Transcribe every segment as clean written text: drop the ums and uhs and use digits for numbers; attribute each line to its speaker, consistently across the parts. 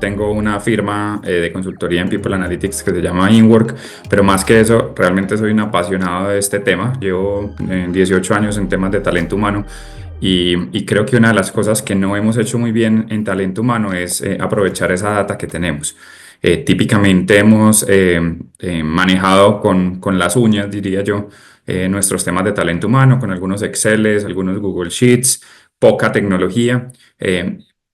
Speaker 1: tengo una firma de consultoría en People Analytics que se llama InWork, pero más que eso, realmente soy un apasionado de este tema. Llevo 18 años en temas de talento humano y creo que una de las cosas que no hemos hecho muy bien en talento humano es aprovechar esa data que tenemos. Típicamente hemos manejado con las uñas, diría yo, nuestros temas de talento humano, con algunos Exceles, algunos Google Sheets, poca tecnología.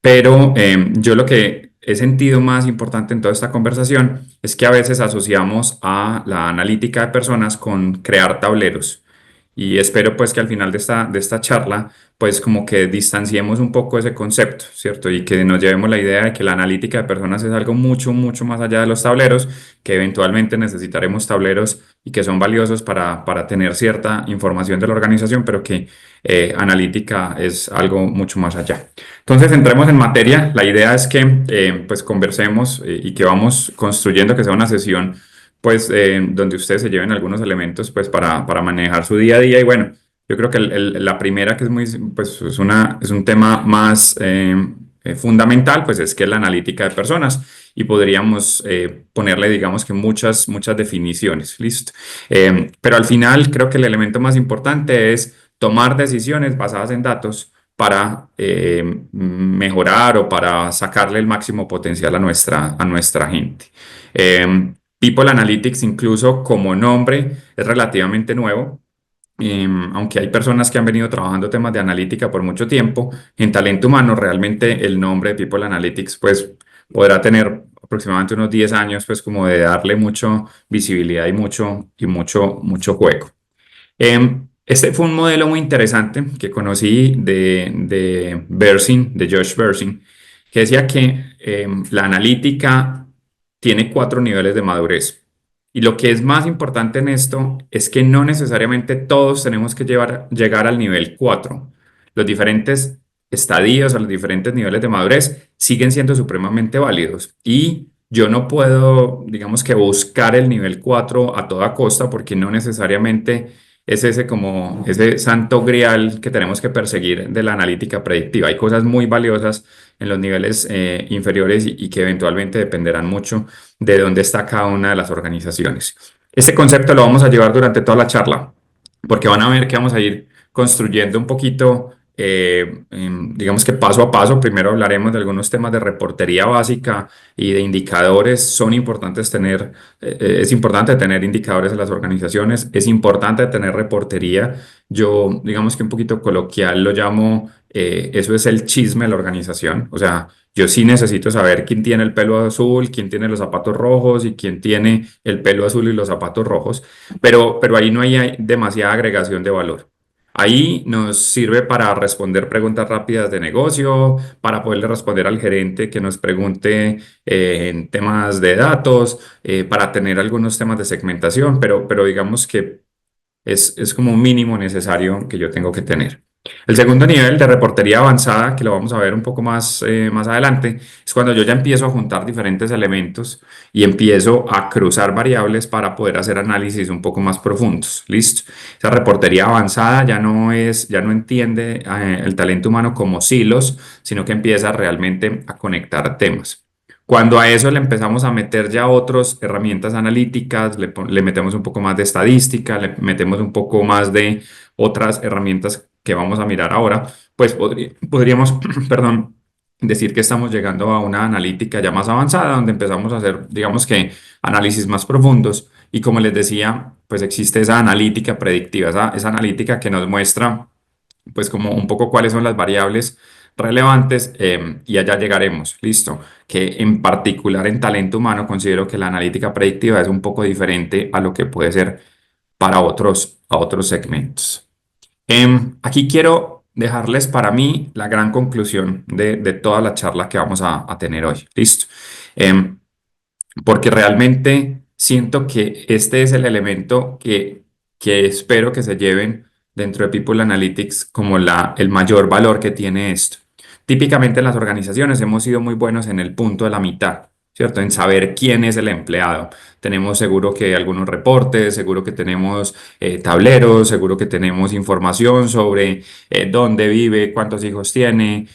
Speaker 1: Pero yo lo que he sentido más importante en toda esta conversación es que a veces asociamos a la analítica de personas con crear tableros. Y espero pues que al final de esta charla pues como que distanciemos un poco ese concepto, ¿cierto? Y que nos llevemos la idea de que la analítica de personas es algo mucho, mucho más allá de los tableros, que eventualmente necesitaremos tableros y que son valiosos para tener cierta información de la organización, pero que analítica es algo mucho más allá. Entonces, entremos en materia. La idea es que pues conversemos y que vamos construyendo que sea una sesión pues donde ustedes se lleven algunos elementos pues para manejar su día a día y bueno, yo creo que la primera que es muy pues es un tema más fundamental pues es que es la analítica de personas y podríamos ponerle digamos que muchas definiciones, listo. Pero al final creo que el elemento más importante es tomar decisiones basadas en datos para mejorar o para sacarle el máximo potencial a nuestra gente. People Analytics, incluso como nombre, es relativamente nuevo. Aunque hay personas que han venido trabajando temas de analítica por mucho tiempo, en talento humano realmente el nombre de People Analytics pues podrá tener aproximadamente unos 10 años pues como de darle mucho visibilidad y mucho juego. Este fue un modelo muy interesante que conocí de Berzin, de Josh Berzin, que decía que la analítica tiene 4 niveles de madurez. Y lo que es más importante en esto es que no necesariamente todos tenemos que llegar al nivel 4. Los diferentes estadios o los diferentes niveles de madurez siguen siendo supremamente válidos. Y yo no puedo, digamos que buscar el nivel 4 a toda costa porque no necesariamente es ese como ese santo grial que tenemos que perseguir de la analítica predictiva. Hay cosas muy valiosas en los niveles inferiores y que eventualmente dependerán mucho de dónde está cada una de las organizaciones. Este concepto lo vamos a llevar durante toda la charla, porque van a ver que vamos a ir construyendo un poquito, digamos que paso a paso. Primero hablaremos de algunos temas de reportería básica y de indicadores. Es importante tener indicadores en las organizaciones, es importante tener reportería. Yo, digamos que un poquito coloquial lo llamo, eso es el chisme de la organización. O sea, yo sí necesito saber quién tiene el pelo azul, quién tiene los zapatos rojos y quién tiene el pelo azul y los zapatos rojos, pero ahí no hay demasiada agregación de valor. Ahí nos sirve para responder preguntas rápidas de negocio, para poderle responder al gerente que nos pregunte en temas de datos, para tener algunos temas de segmentación, pero digamos que es como un mínimo necesario que yo tengo que tener. El segundo nivel de reportería avanzada, que lo vamos a ver un poco más adelante, es cuando yo ya empiezo a juntar diferentes elementos y empiezo a cruzar variables para poder hacer análisis un poco más profundos. ¿Listo? Esa reportería avanzada ya no entiende el talento humano como silos, sino que empieza realmente a conectar temas. Cuando a eso le empezamos a meter ya otras herramientas analíticas, le metemos un poco más de estadística, le metemos un poco más de otras herramientas que vamos a mirar ahora, pues podríamos, perdón, decir que estamos llegando a una analítica ya más avanzada, donde empezamos a hacer, digamos que, análisis más profundos. Y como les decía, pues existe esa analítica predictiva, esa analítica que nos muestra, pues como un poco cuáles son las variables relevantes y allá llegaremos, listo. Que en particular en talento humano considero que la analítica predictiva es un poco diferente a lo que puede ser para a otros segmentos. Aquí quiero dejarles para mí la gran conclusión de toda la charla que vamos a tener hoy, listo. Em, Porque realmente siento que este es el elemento que espero que se lleven dentro de People Analytics como el mayor valor que tiene esto. Típicamente en las organizaciones hemos sido muy buenos en el punto de la mitad, ¿cierto? En saber quién es el empleado. Tenemos seguro que algunos reportes, seguro que tenemos tableros, seguro que tenemos información sobre dónde vive, cuántos hijos tiene,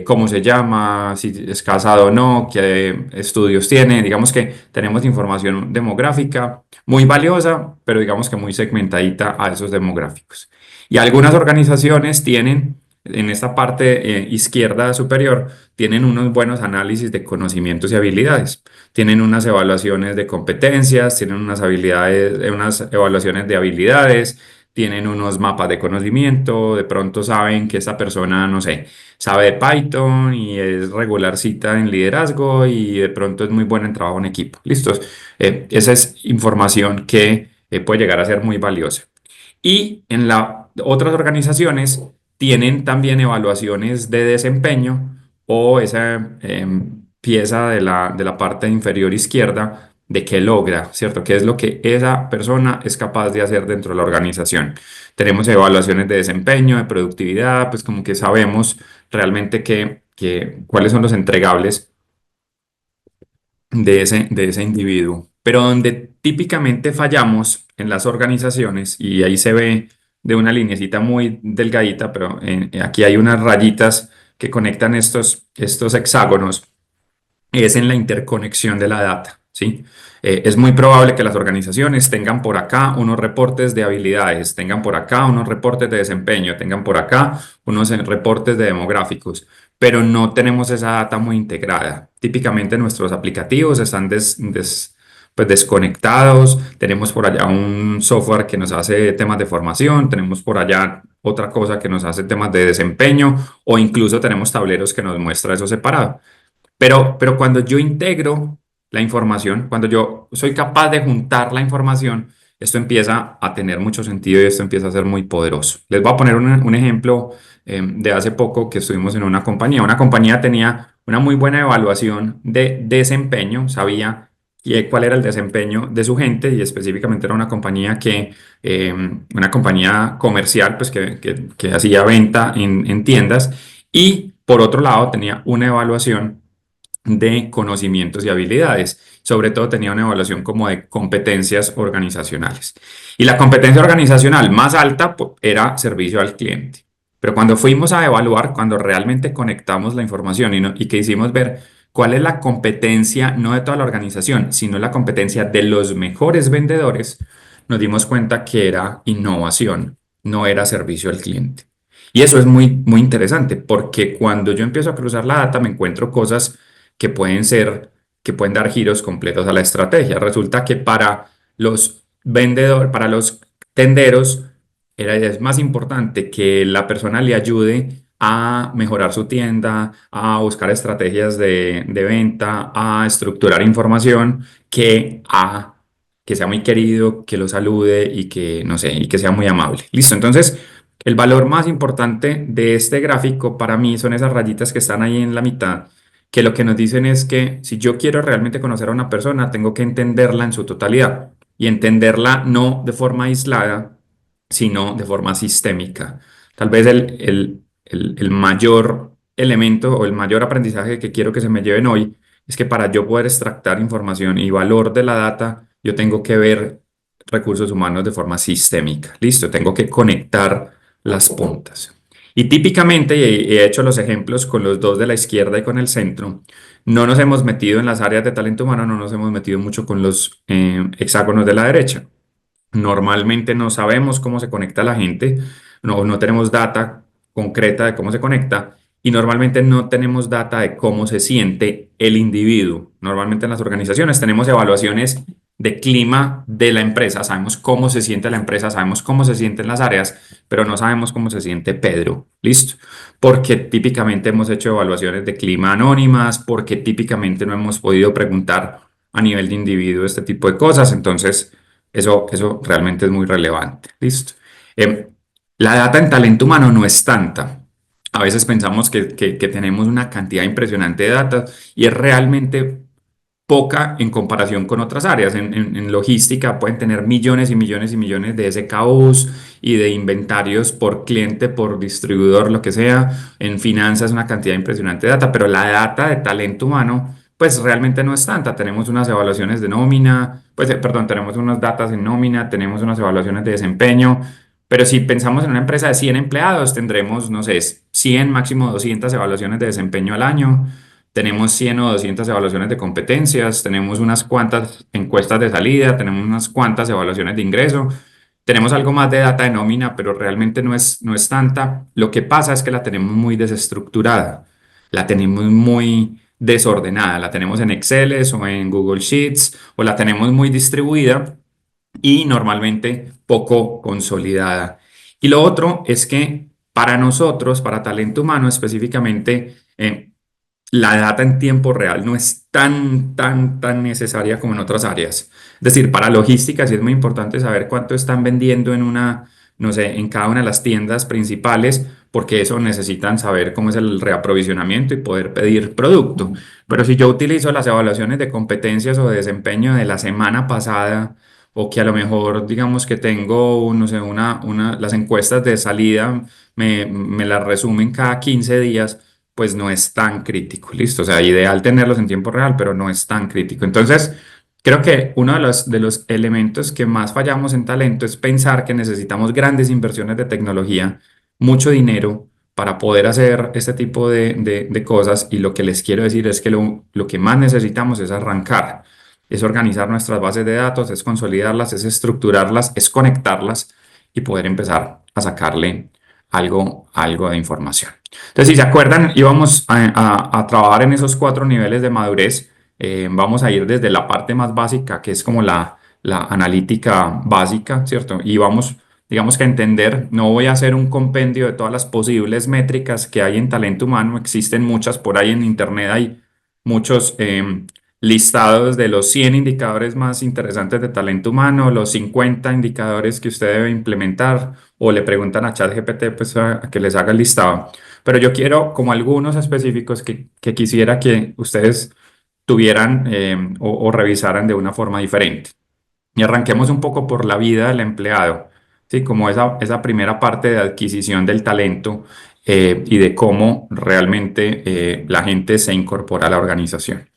Speaker 1: cómo se llama, si es casado o no, qué estudios tiene. Digamos que tenemos información demográfica muy valiosa, pero digamos que muy segmentadita a esos demográficos. Y algunas organizaciones tienen, en esta parte izquierda superior, tienen unos buenos análisis de conocimientos y habilidades. Tienen unas evaluaciones de competencias, tienen unas habilidades, unas evaluaciones de habilidades, tienen unos mapas de conocimiento, de pronto saben que esta persona, no sé, sabe de Python y es regularcita en liderazgo y de pronto es muy buena en trabajo en equipo. ¿Listos? Esa es información que puede llegar a ser muy valiosa. Y en otras organizaciones tienen también evaluaciones de desempeño o esa pieza de la parte inferior izquierda de qué logra, ¿cierto? ¿Qué es lo que esa persona es capaz de hacer dentro de la organización? Tenemos evaluaciones de desempeño, de productividad, pues como que sabemos realmente cuáles son los entregables de ese individuo. Pero donde típicamente fallamos en las organizaciones, y ahí se ve de una linecita muy delgadita, pero aquí hay unas rayitas que conectan estos hexágonos, es en la interconexión de la data, ¿sí? Es muy probable que las organizaciones tengan por acá unos reportes de habilidades, tengan por acá unos reportes de desempeño, tengan por acá unos reportes de demográficos, pero no tenemos esa data muy integrada. Típicamente nuestros aplicativos están pues desconectados, tenemos por allá un software que nos hace temas de formación, tenemos por allá otra cosa que nos hace temas de desempeño o incluso tenemos tableros que nos muestra eso separado. Pero cuando yo integro la información, cuando yo soy capaz de juntar la información, esto empieza a tener mucho sentido y esto empieza a ser muy poderoso. Les voy a poner un ejemplo de hace poco que estuvimos en una compañía. Una compañía tenía una muy buena evaluación de desempeño, sabía cuál era el desempeño de su gente y específicamente era una compañía comercial pues que hacía venta en tiendas y por otro lado tenía una evaluación de conocimientos y habilidades. Sobre todo tenía una evaluación como de competencias organizacionales. Y la competencia organizacional más alta era servicio al cliente. Pero cuando fuimos a evaluar, cuando realmente conectamos la información y que hicimos ver cuál es la competencia, no de toda la organización, sino la competencia de los mejores vendedores, nos dimos cuenta que era innovación, no era servicio al cliente. Y eso es muy interesante porque cuando yo empiezo a cruzar la data me encuentro cosas que pueden ser, que pueden dar giros completos a la estrategia. Resulta que para los vendedores, para los tenderos, es más importante que la persona le ayude a mejorar su tienda, a buscar estrategias de venta, a estructurar información, que sea muy querido, que lo salude y que, no sé, y que sea muy amable. Listo, entonces, el valor más importante de este gráfico para mí son esas rayitas que están ahí en la mitad que lo que nos dicen es que si yo quiero realmente conocer a una persona, tengo que entenderla en su totalidad y entenderla no de forma aislada, sino de forma sistémica. Tal vez el mayor elemento o el mayor aprendizaje que quiero que se me lleven hoy es que para yo poder extractar información y valor de la data, yo tengo que ver recursos humanos de forma sistémica. Listo, tengo que conectar las puntas. Y típicamente, y he hecho los ejemplos con los dos de la izquierda y con el centro, no nos hemos metido en las áreas de talento humano, no nos hemos metido mucho con los hexágonos de la derecha. Normalmente no sabemos cómo se conecta la gente, no tenemos data concreta de cómo se conecta y normalmente no tenemos data de cómo se siente el individuo. Normalmente en las organizaciones tenemos evaluaciones de clima de la empresa, sabemos cómo se siente la empresa, sabemos cómo se sienten las áreas, pero no sabemos cómo se siente Pedro. ¿Listo? Porque típicamente hemos hecho evaluaciones de clima anónimas, porque típicamente no hemos podido preguntar a nivel de individuo este tipo de cosas, entonces eso realmente es muy relevante. ¿Listo? Em, la data en talento humano no es tanta. A veces pensamos que tenemos una cantidad impresionante de data y es realmente poca en comparación con otras áreas. En logística pueden tener millones y millones y millones de SKUs y de inventarios por cliente, por distribuidor, lo que sea. En finanzas una cantidad impresionante de data, pero la data de talento humano pues realmente no es tanta. Tenemos unas evaluaciones de nómina, pues, perdón, tenemos unos datos en nómina, tenemos unas evaluaciones de desempeño, pero si pensamos en una empresa de 100 empleados, tendremos, no sé, 100, máximo 200 evaluaciones de desempeño al año. Tenemos 100 o 200 evaluaciones de competencias, tenemos unas cuantas encuestas de salida, tenemos unas cuantas evaluaciones de ingreso, tenemos algo más de data de nómina, pero realmente no es tanta. Lo que pasa es que la tenemos muy desestructurada, la tenemos muy desordenada, la tenemos en Excel o en Google Sheets o la tenemos muy distribuida y normalmente poco consolidada. Y lo otro es que para nosotros, para talento humano específicamente, la data en tiempo real no es tan necesaria como en otras áreas. Es decir, para logística sí es muy importante saber cuánto están vendiendo en una, no sé, en cada una de las tiendas principales, porque eso necesitan saber cómo es el reaprovisionamiento y poder pedir producto. Pero si yo utilizo las evaluaciones de competencias o de desempeño de la semana pasada, o que a lo mejor digamos que tengo, no sé, las encuestas de salida me las resumen cada 15 días, pues no es tan crítico, listo. O sea, ideal tenerlos en tiempo real, pero no es tan crítico. Entonces, creo que uno de los elementos que más fallamos en talento es pensar que necesitamos grandes inversiones de tecnología, mucho dinero para poder hacer este tipo de cosas. Y lo que les quiero decir es que lo que más necesitamos es arrancar, es organizar nuestras bases de datos, es consolidarlas, es estructurarlas, es conectarlas y poder empezar a sacarle algo de información. Entonces, si se acuerdan, íbamos a trabajar en esos 4 niveles de madurez. Vamos a ir desde la parte más básica, que es como la analítica básica, ¿cierto? Y vamos, digamos que a entender, no voy a hacer un compendio de todas las posibles métricas que hay en talento humano, existen muchas por ahí en Internet, hay muchos listados de los 100 indicadores más interesantes de talento humano, los 50 indicadores que usted debe implementar, o le preguntan a ChatGPT pues, a que les haga el listado. Pero yo quiero como algunos específicos que quisiera que ustedes tuvieran o revisaran de una forma diferente. Y arranquemos un poco por la vida del empleado, ¿sí? Como esa primera parte de adquisición del talento y de cómo realmente la gente se incorpora a la organización.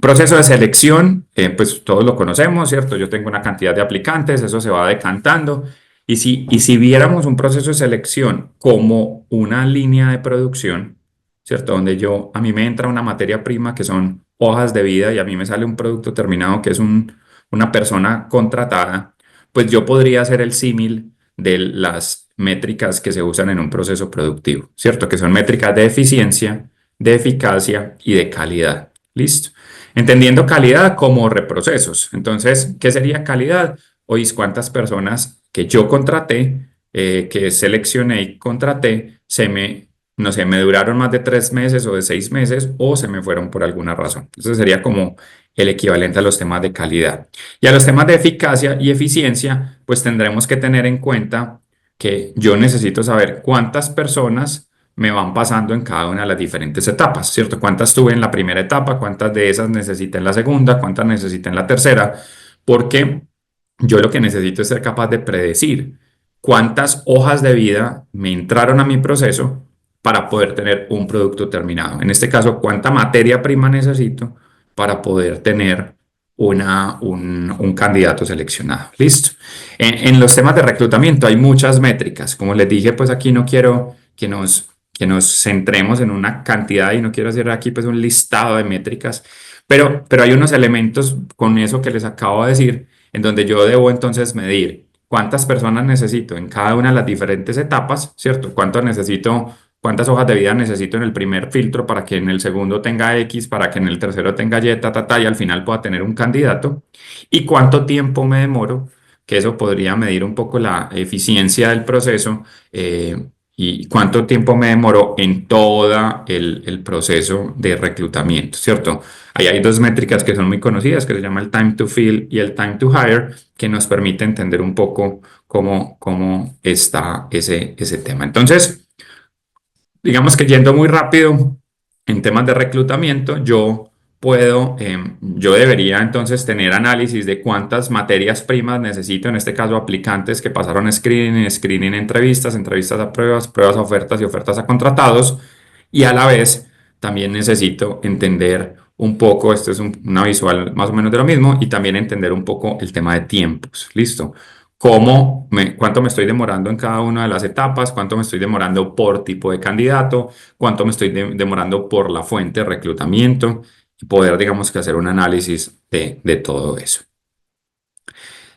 Speaker 1: Proceso de selección, pues todos lo conocemos, ¿cierto? Yo tengo una cantidad de aplicantes, eso se va decantando. Y si viéramos un proceso de selección como una línea de producción, ¿cierto? Donde a mí me entra una materia prima que son hojas de vida y a mí me sale un producto terminado que es una persona contratada, pues yo podría hacer el símil de las métricas que se usan en un proceso productivo, ¿cierto? Que son métricas de eficiencia, de eficacia y de calidad. ¿Listo? Entendiendo calidad como reprocesos. Entonces, ¿qué sería calidad? Hoy, ¿cuántas personas que yo contraté, que seleccioné y contraté, no sé, me duraron más de 3 meses o de 6 meses o se me fueron por alguna razón? Eso sería como el equivalente a los temas de calidad. Y a los temas de eficacia y eficiencia, pues tendremos que tener en cuenta que yo necesito saber cuántas personas me van pasando en cada una de las diferentes etapas, ¿cierto? ¿Cuántas tuve en la primera etapa? ¿Cuántas de esas necesité en la segunda? ¿Cuántas necesité en la tercera? Porque yo lo que necesito es ser capaz de predecir cuántas hojas de vida me entraron a mi proceso para poder tener un producto terminado. En este caso, cuánta materia prima necesito para poder tener un candidato seleccionado. Listo. En los temas de reclutamiento hay muchas métricas. Como les dije, pues aquí no quiero que nos centremos en una cantidad y no quiero hacer aquí pues un listado de métricas, pero hay unos elementos con eso que les acabo de decir en donde yo debo entonces medir cuántas personas necesito en cada una de las diferentes etapas, ¿cierto? Cuántas hojas de vida necesito en el primer filtro para que en el segundo tenga X, para que en el tercero tenga Y, y al final pueda tener un candidato, y cuánto tiempo me demoro, que eso podría medir un poco la eficiencia del proceso, y cuánto tiempo me demoró en todo el proceso de reclutamiento, ¿cierto? Ahí hay dos métricas que son muy conocidas, que se llama el time to fill y el time to hire, que nos permite entender un poco cómo está ese tema. Entonces, digamos que yendo muy rápido en temas de reclutamiento, yo debería entonces tener análisis de cuántas materias primas necesito, en este caso aplicantes que pasaron screening, entrevistas, entrevistas a pruebas, pruebas a ofertas y ofertas a contratados, y a la vez también necesito entender un poco, esto es una visual más o menos de lo mismo, y también entender un poco el tema de tiempos. ¿Listo? Cuánto me estoy demorando en cada una de las etapas, cuánto me estoy demorando por tipo de candidato, cuánto me estoy demorando por la fuente de reclutamiento, y poder, digamos que hacer un análisis de todo eso.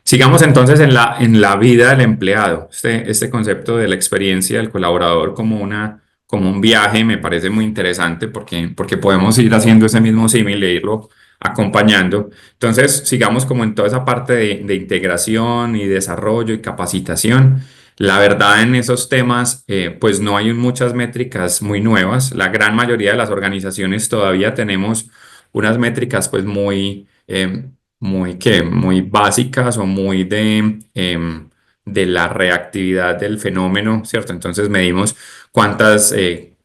Speaker 1: Sigamos entonces en la vida del empleado. Este concepto de la experiencia del colaborador como un viaje me parece muy interesante porque podemos ir haciendo ese mismo símil e irlo acompañando. Entonces, sigamos como en toda esa parte de integración y desarrollo y capacitación. La verdad, en esos temas, pues no hay muchas métricas muy nuevas. La gran mayoría de las organizaciones todavía tenemos unas métricas pues muy básicas o muy de la reactividad del fenómeno, ¿cierto? Entonces medimos cuántas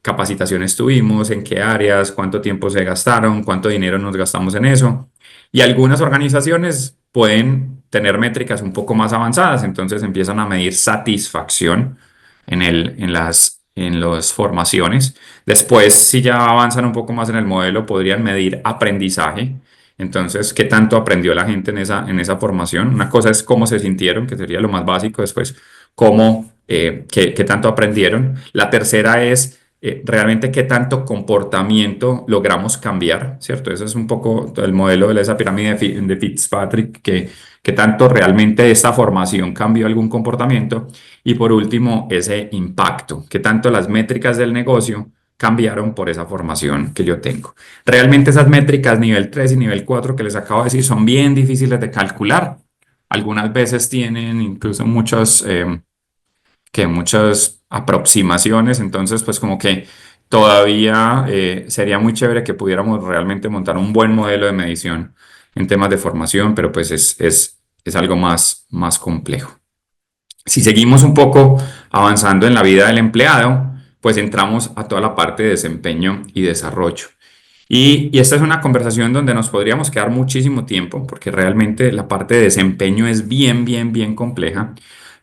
Speaker 1: capacitaciones tuvimos, en qué áreas, cuánto tiempo se gastaron, cuánto dinero nos gastamos en eso. Y algunas organizaciones pueden tener métricas un poco más avanzadas, entonces empiezan a medir satisfacción en las formaciones. Después, si ya avanzan un poco más en el modelo, podrían medir aprendizaje. Entonces, ¿qué tanto aprendió la gente en esa formación? Una cosa es cómo se sintieron, que sería lo más básico. Después, qué tanto aprendieron. La tercera es realmente qué tanto comportamiento logramos cambiar, ¿cierto? Ese es un poco el modelo de esa pirámide de Fitzpatrick, que tanto realmente esta formación cambió algún comportamiento. Y por último, ese impacto, qué tanto las métricas del negocio cambiaron por esa formación que yo tengo. Realmente esas métricas nivel 3 y nivel 4 que les acabo de decir son bien difíciles de calcular. Algunas veces tienen incluso muchas aproximaciones, entonces pues como que todavía sería muy chévere que pudiéramos realmente montar un buen modelo de medición en temas de formación, pero pues es algo más complejo. Si seguimos un poco avanzando en la vida del empleado, pues entramos a toda la parte de desempeño y desarrollo. Y esta es una conversación donde nos podríamos quedar muchísimo tiempo, porque realmente la parte de desempeño es bien, bien, bien compleja.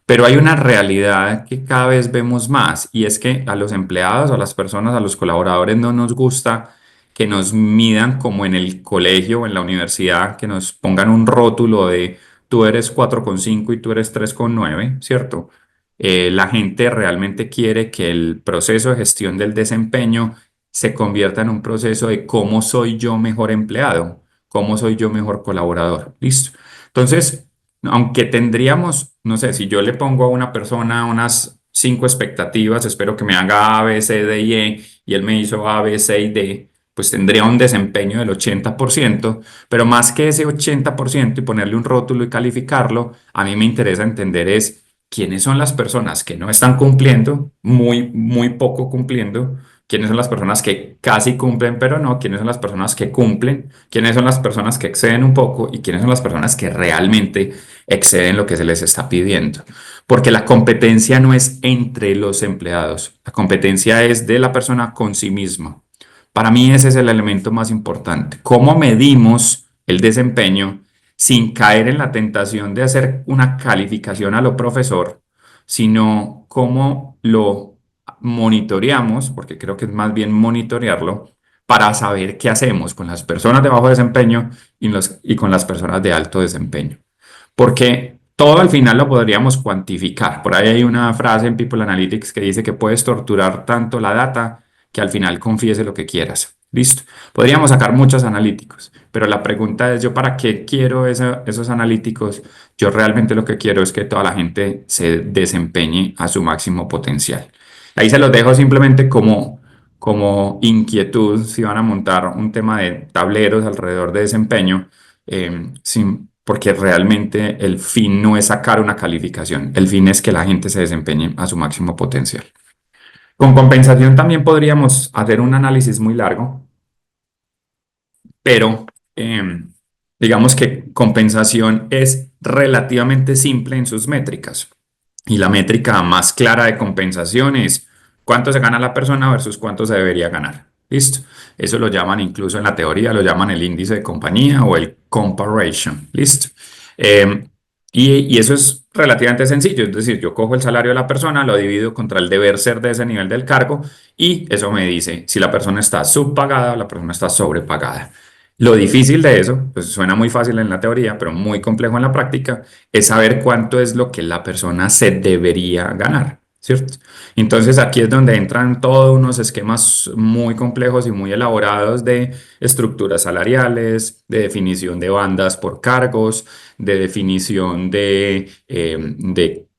Speaker 1: Pero hay una realidad que cada vez vemos más, y es que a los empleados, a las personas, a los colaboradores no nos gusta que nos midan como en el colegio o en la universidad, que nos pongan un rótulo de tú eres 4,5 y tú eres 3,9, ¿cierto? La gente realmente quiere que el proceso de gestión del desempeño se convierta en un proceso de cómo soy yo mejor empleado, cómo soy yo mejor colaborador. Listo. Entonces, aunque tendríamos, no sé, si yo le pongo a una persona unas 5 expectativas, espero que me haga A, B, C, D y E, y él me hizo A, B, C y D, pues tendría un desempeño del 80%, pero más que ese 80% y ponerle un rótulo y calificarlo, a mí me interesa entender es quiénes son las personas que no están cumpliendo, muy, muy poco cumpliendo, quiénes son las personas que casi cumplen, pero no, quiénes son las personas que cumplen, quiénes son las personas que exceden un poco y quiénes son las personas que realmente exceden lo que se les está pidiendo. Porque la competencia no es entre los empleados, la competencia es de la persona con sí misma. Para mí ese es el elemento más importante. ¿Cómo medimos el desempeño sin caer en la tentación de hacer una calificación a lo profesor, sino cómo lo monitoreamos, porque creo que es más bien monitorearlo, para saber qué hacemos con las personas de bajo desempeño y con las personas de alto desempeño? Porque todo al final lo podríamos cuantificar. Por ahí hay una frase en People Analytics que dice que puedes torturar tanto la data que al final confiese lo que quieras. Listo. Podríamos sacar muchos analíticos, pero la pregunta es, ¿yo para qué quiero esos analíticos? Yo realmente lo que quiero es que toda la gente se desempeñe a su máximo potencial. Ahí se los dejo simplemente como inquietud si van a montar un tema de tableros alrededor de desempeño, porque realmente el fin no es sacar una calificación, el fin es que la gente se desempeñe a su máximo potencial. Con compensación también podríamos hacer un análisis muy largo, pero digamos que compensación es relativamente simple en sus métricas. Y la métrica más clara de compensación es cuánto se gana la persona versus cuánto se debería ganar. ¿Listo? Eso lo llaman incluso en la teoría, lo llaman el índice de compañía o el comparison. ¿Listo? Y eso es relativamente sencillo, es decir, yo cojo el salario de la persona, lo divido contra el deber ser de ese nivel del cargo y eso me dice si la persona está subpagada o la persona está sobrepagada. Lo difícil de eso, pues suena muy fácil en la teoría, pero muy complejo en la práctica, es saber cuánto es lo que la persona se debería ganar, ¿cierto? Entonces aquí es donde entran todos unos esquemas muy complejos y muy elaborados de estructuras salariales, de definición de bandas por cargos, de definición de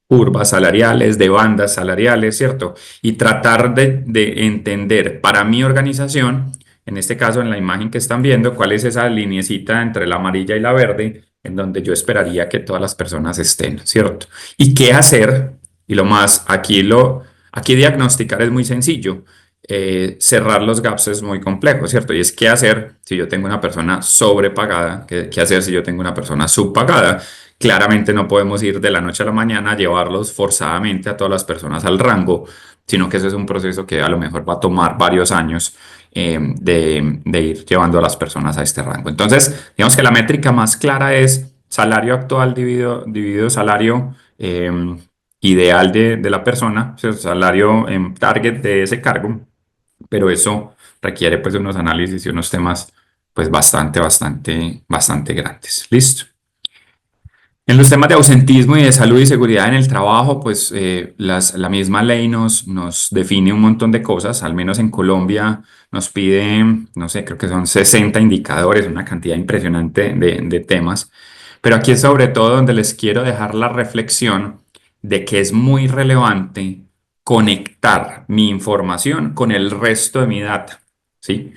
Speaker 1: curvas salariales, de bandas salariales, ¿cierto? Y tratar de entender para mi organización, en este caso, en la imagen que están viendo, cuál es esa lineecita entre la amarilla y la verde, en donde yo esperaría que todas las personas estén, ¿cierto? Y qué hacer, y lo más, aquí diagnosticar es muy sencillo, cerrar los gaps es muy complejo, ¿cierto? Y es qué hacer si yo tengo una persona sobrepagada, qué hacer si yo tengo una persona subpagada. Claramente no podemos ir de la noche a la mañana a llevarlos forzadamente a todas las personas al rango, sino que eso es un proceso que a lo mejor va a tomar varios años de ir llevando a las personas a este rango. Entonces, digamos que la métrica más clara es salario actual dividido salario ideal de la persona, o sea, salario en target de ese cargo, pero eso requiere pues unos análisis y unos temas pues bastante grandes. ¿Listo? En los temas de ausentismo y de salud y seguridad en el trabajo, pues la misma ley nos define un montón de cosas, al menos en Colombia nos pide, no sé, creo que son 60 indicadores, una cantidad impresionante de temas, pero aquí es sobre todo donde les quiero dejar la reflexión de que es muy relevante conectar mi información con el resto de mi data, ¿sí?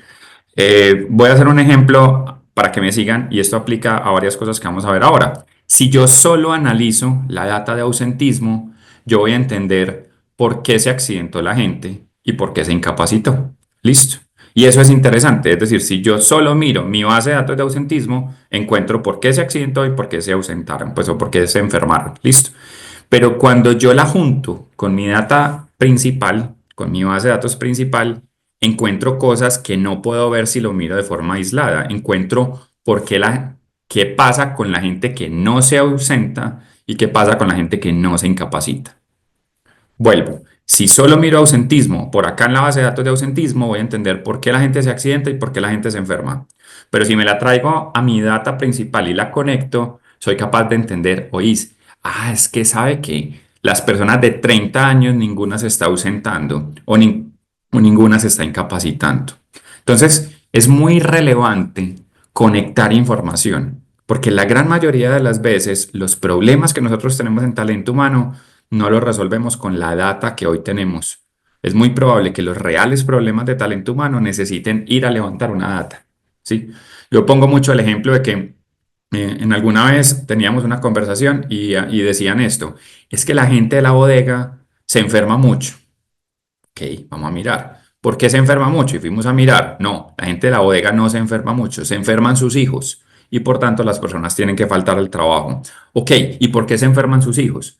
Speaker 1: Voy a hacer un ejemplo para que me sigan y esto aplica a varias cosas que vamos a ver ahora. Si yo solo analizo la data de ausentismo, yo voy a entender por qué se accidentó la gente y por qué se incapacitó. Listo. Y eso es interesante, es decir, si yo solo miro mi base de datos de ausentismo, encuentro por qué se accidentó y por qué se ausentaron, pues o por qué se enfermaron. Listo. Pero cuando yo la junto con mi data principal, con mi base de datos principal, encuentro cosas que no puedo ver si lo miro de forma aislada. Encuentro qué pasa con la gente que no se ausenta y qué pasa con la gente que no se incapacita. Vuelvo. Si solo miro ausentismo por acá en la base de datos de ausentismo, voy a entender por qué la gente se accidenta y por qué la gente se enferma. Pero si me la traigo a mi data principal y la conecto, soy capaz de entender, oís, es que sabe que las personas de 30 años ninguna se está ausentando o ninguna se está incapacitando. Entonces, es muy relevante conectar información, porque la gran mayoría de las veces los problemas que nosotros tenemos en talento humano no los resolvemos con la data que hoy tenemos. Es muy probable que los reales problemas de talento humano necesiten ir a levantar una data, ¿sí? Yo pongo mucho el ejemplo de que en alguna vez teníamos una conversación y decían esto, es que la gente de la bodega se enferma mucho. Ok, vamos a mirar. ¿Por qué se enferma mucho? Y fuimos a mirar. No, la gente de la bodega no se enferma mucho, se enferman sus hijos y por tanto las personas tienen que faltar al trabajo. Ok, ¿y por qué se enferman sus hijos?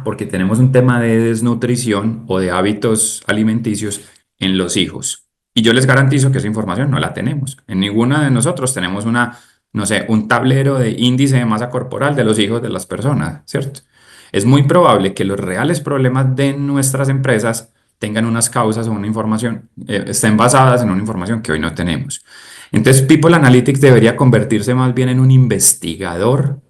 Speaker 1: Porque tenemos un tema de desnutrición o de hábitos alimenticios en los hijos. Y yo les garantizo que esa información no la tenemos. En ninguna de nosotros tenemos no sé, un tablero de índice de masa corporal de los hijos de las personas, ¿cierto? Es muy probable que los reales problemas de nuestras empresas tengan unas causas o una información, estén basadas en una información que hoy no tenemos. Entonces, People Analytics debería convertirse más bien en un investigador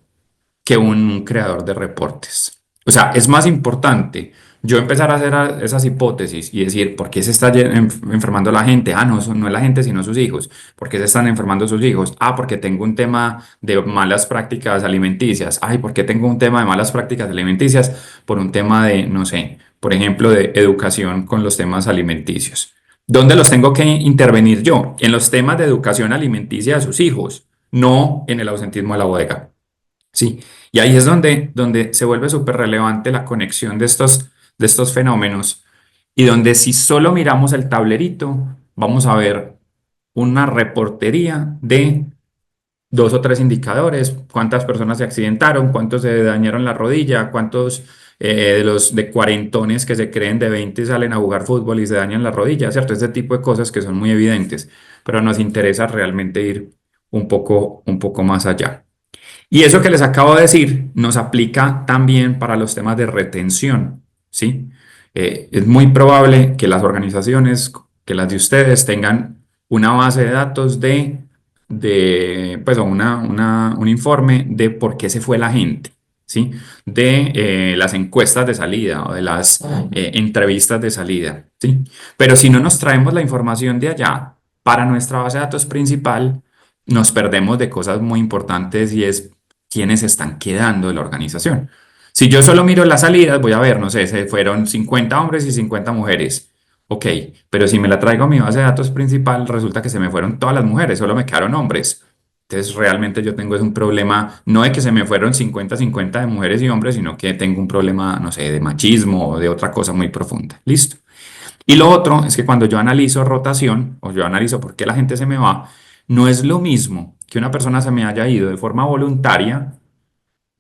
Speaker 1: que un creador de reportes. O sea, es más importante yo empezar a hacer esas hipótesis y decir, ¿por qué se está enfermando la gente? No, no es la gente, sino sus hijos. ¿Por qué se están enfermando sus hijos? Porque tengo un tema de malas prácticas alimenticias. ¿Por qué tengo un tema de malas prácticas alimenticias? Por un tema de, no sé, por ejemplo, de educación con los temas alimenticios. ¿Dónde los tengo que intervenir yo? En los temas de educación alimenticia de sus hijos, no en el ausentismo de la bodega. Sí, y ahí es donde se vuelve súper relevante la conexión de estos fenómenos y donde si solo miramos el tablerito, vamos a ver una reportería de dos o tres indicadores, cuántas personas se accidentaron, cuántos se dañaron la rodilla, cuántos de los de cuarentones que se creen de 20 salen a jugar fútbol y se dañan la rodilla, ¿cierto? Este tipo de cosas que son muy evidentes, pero nos interesa realmente ir un poco más allá. Y eso que les acabo de decir nos aplica también para los temas de retención, ¿sí? Es muy probable que las organizaciones, que las de ustedes, tengan una base de datos pues, o un informe de por qué se fue la gente, ¿sí? De las encuestas de salida o de las entrevistas de salida, ¿sí? Pero si no nos traemos la información de allá para nuestra base de datos principal, nos perdemos de cosas muy importantes y es quiénes están quedando de la organización. Si yo solo miro las salidas, voy a ver, no sé, se fueron 50 hombres y 50 mujeres. Ok, pero si me la traigo a mi base de datos principal, resulta que se me fueron todas las mujeres, solo me quedaron hombres. Entonces, realmente yo tengo es un problema, no de que se me fueron 50-50 de mujeres y hombres, sino que tengo un problema, no sé, de machismo o de otra cosa muy profunda. Listo. Y lo otro es que cuando yo analizo rotación, o yo analizo por qué la gente se me va, no es lo mismo que una persona se me haya ido de forma voluntaria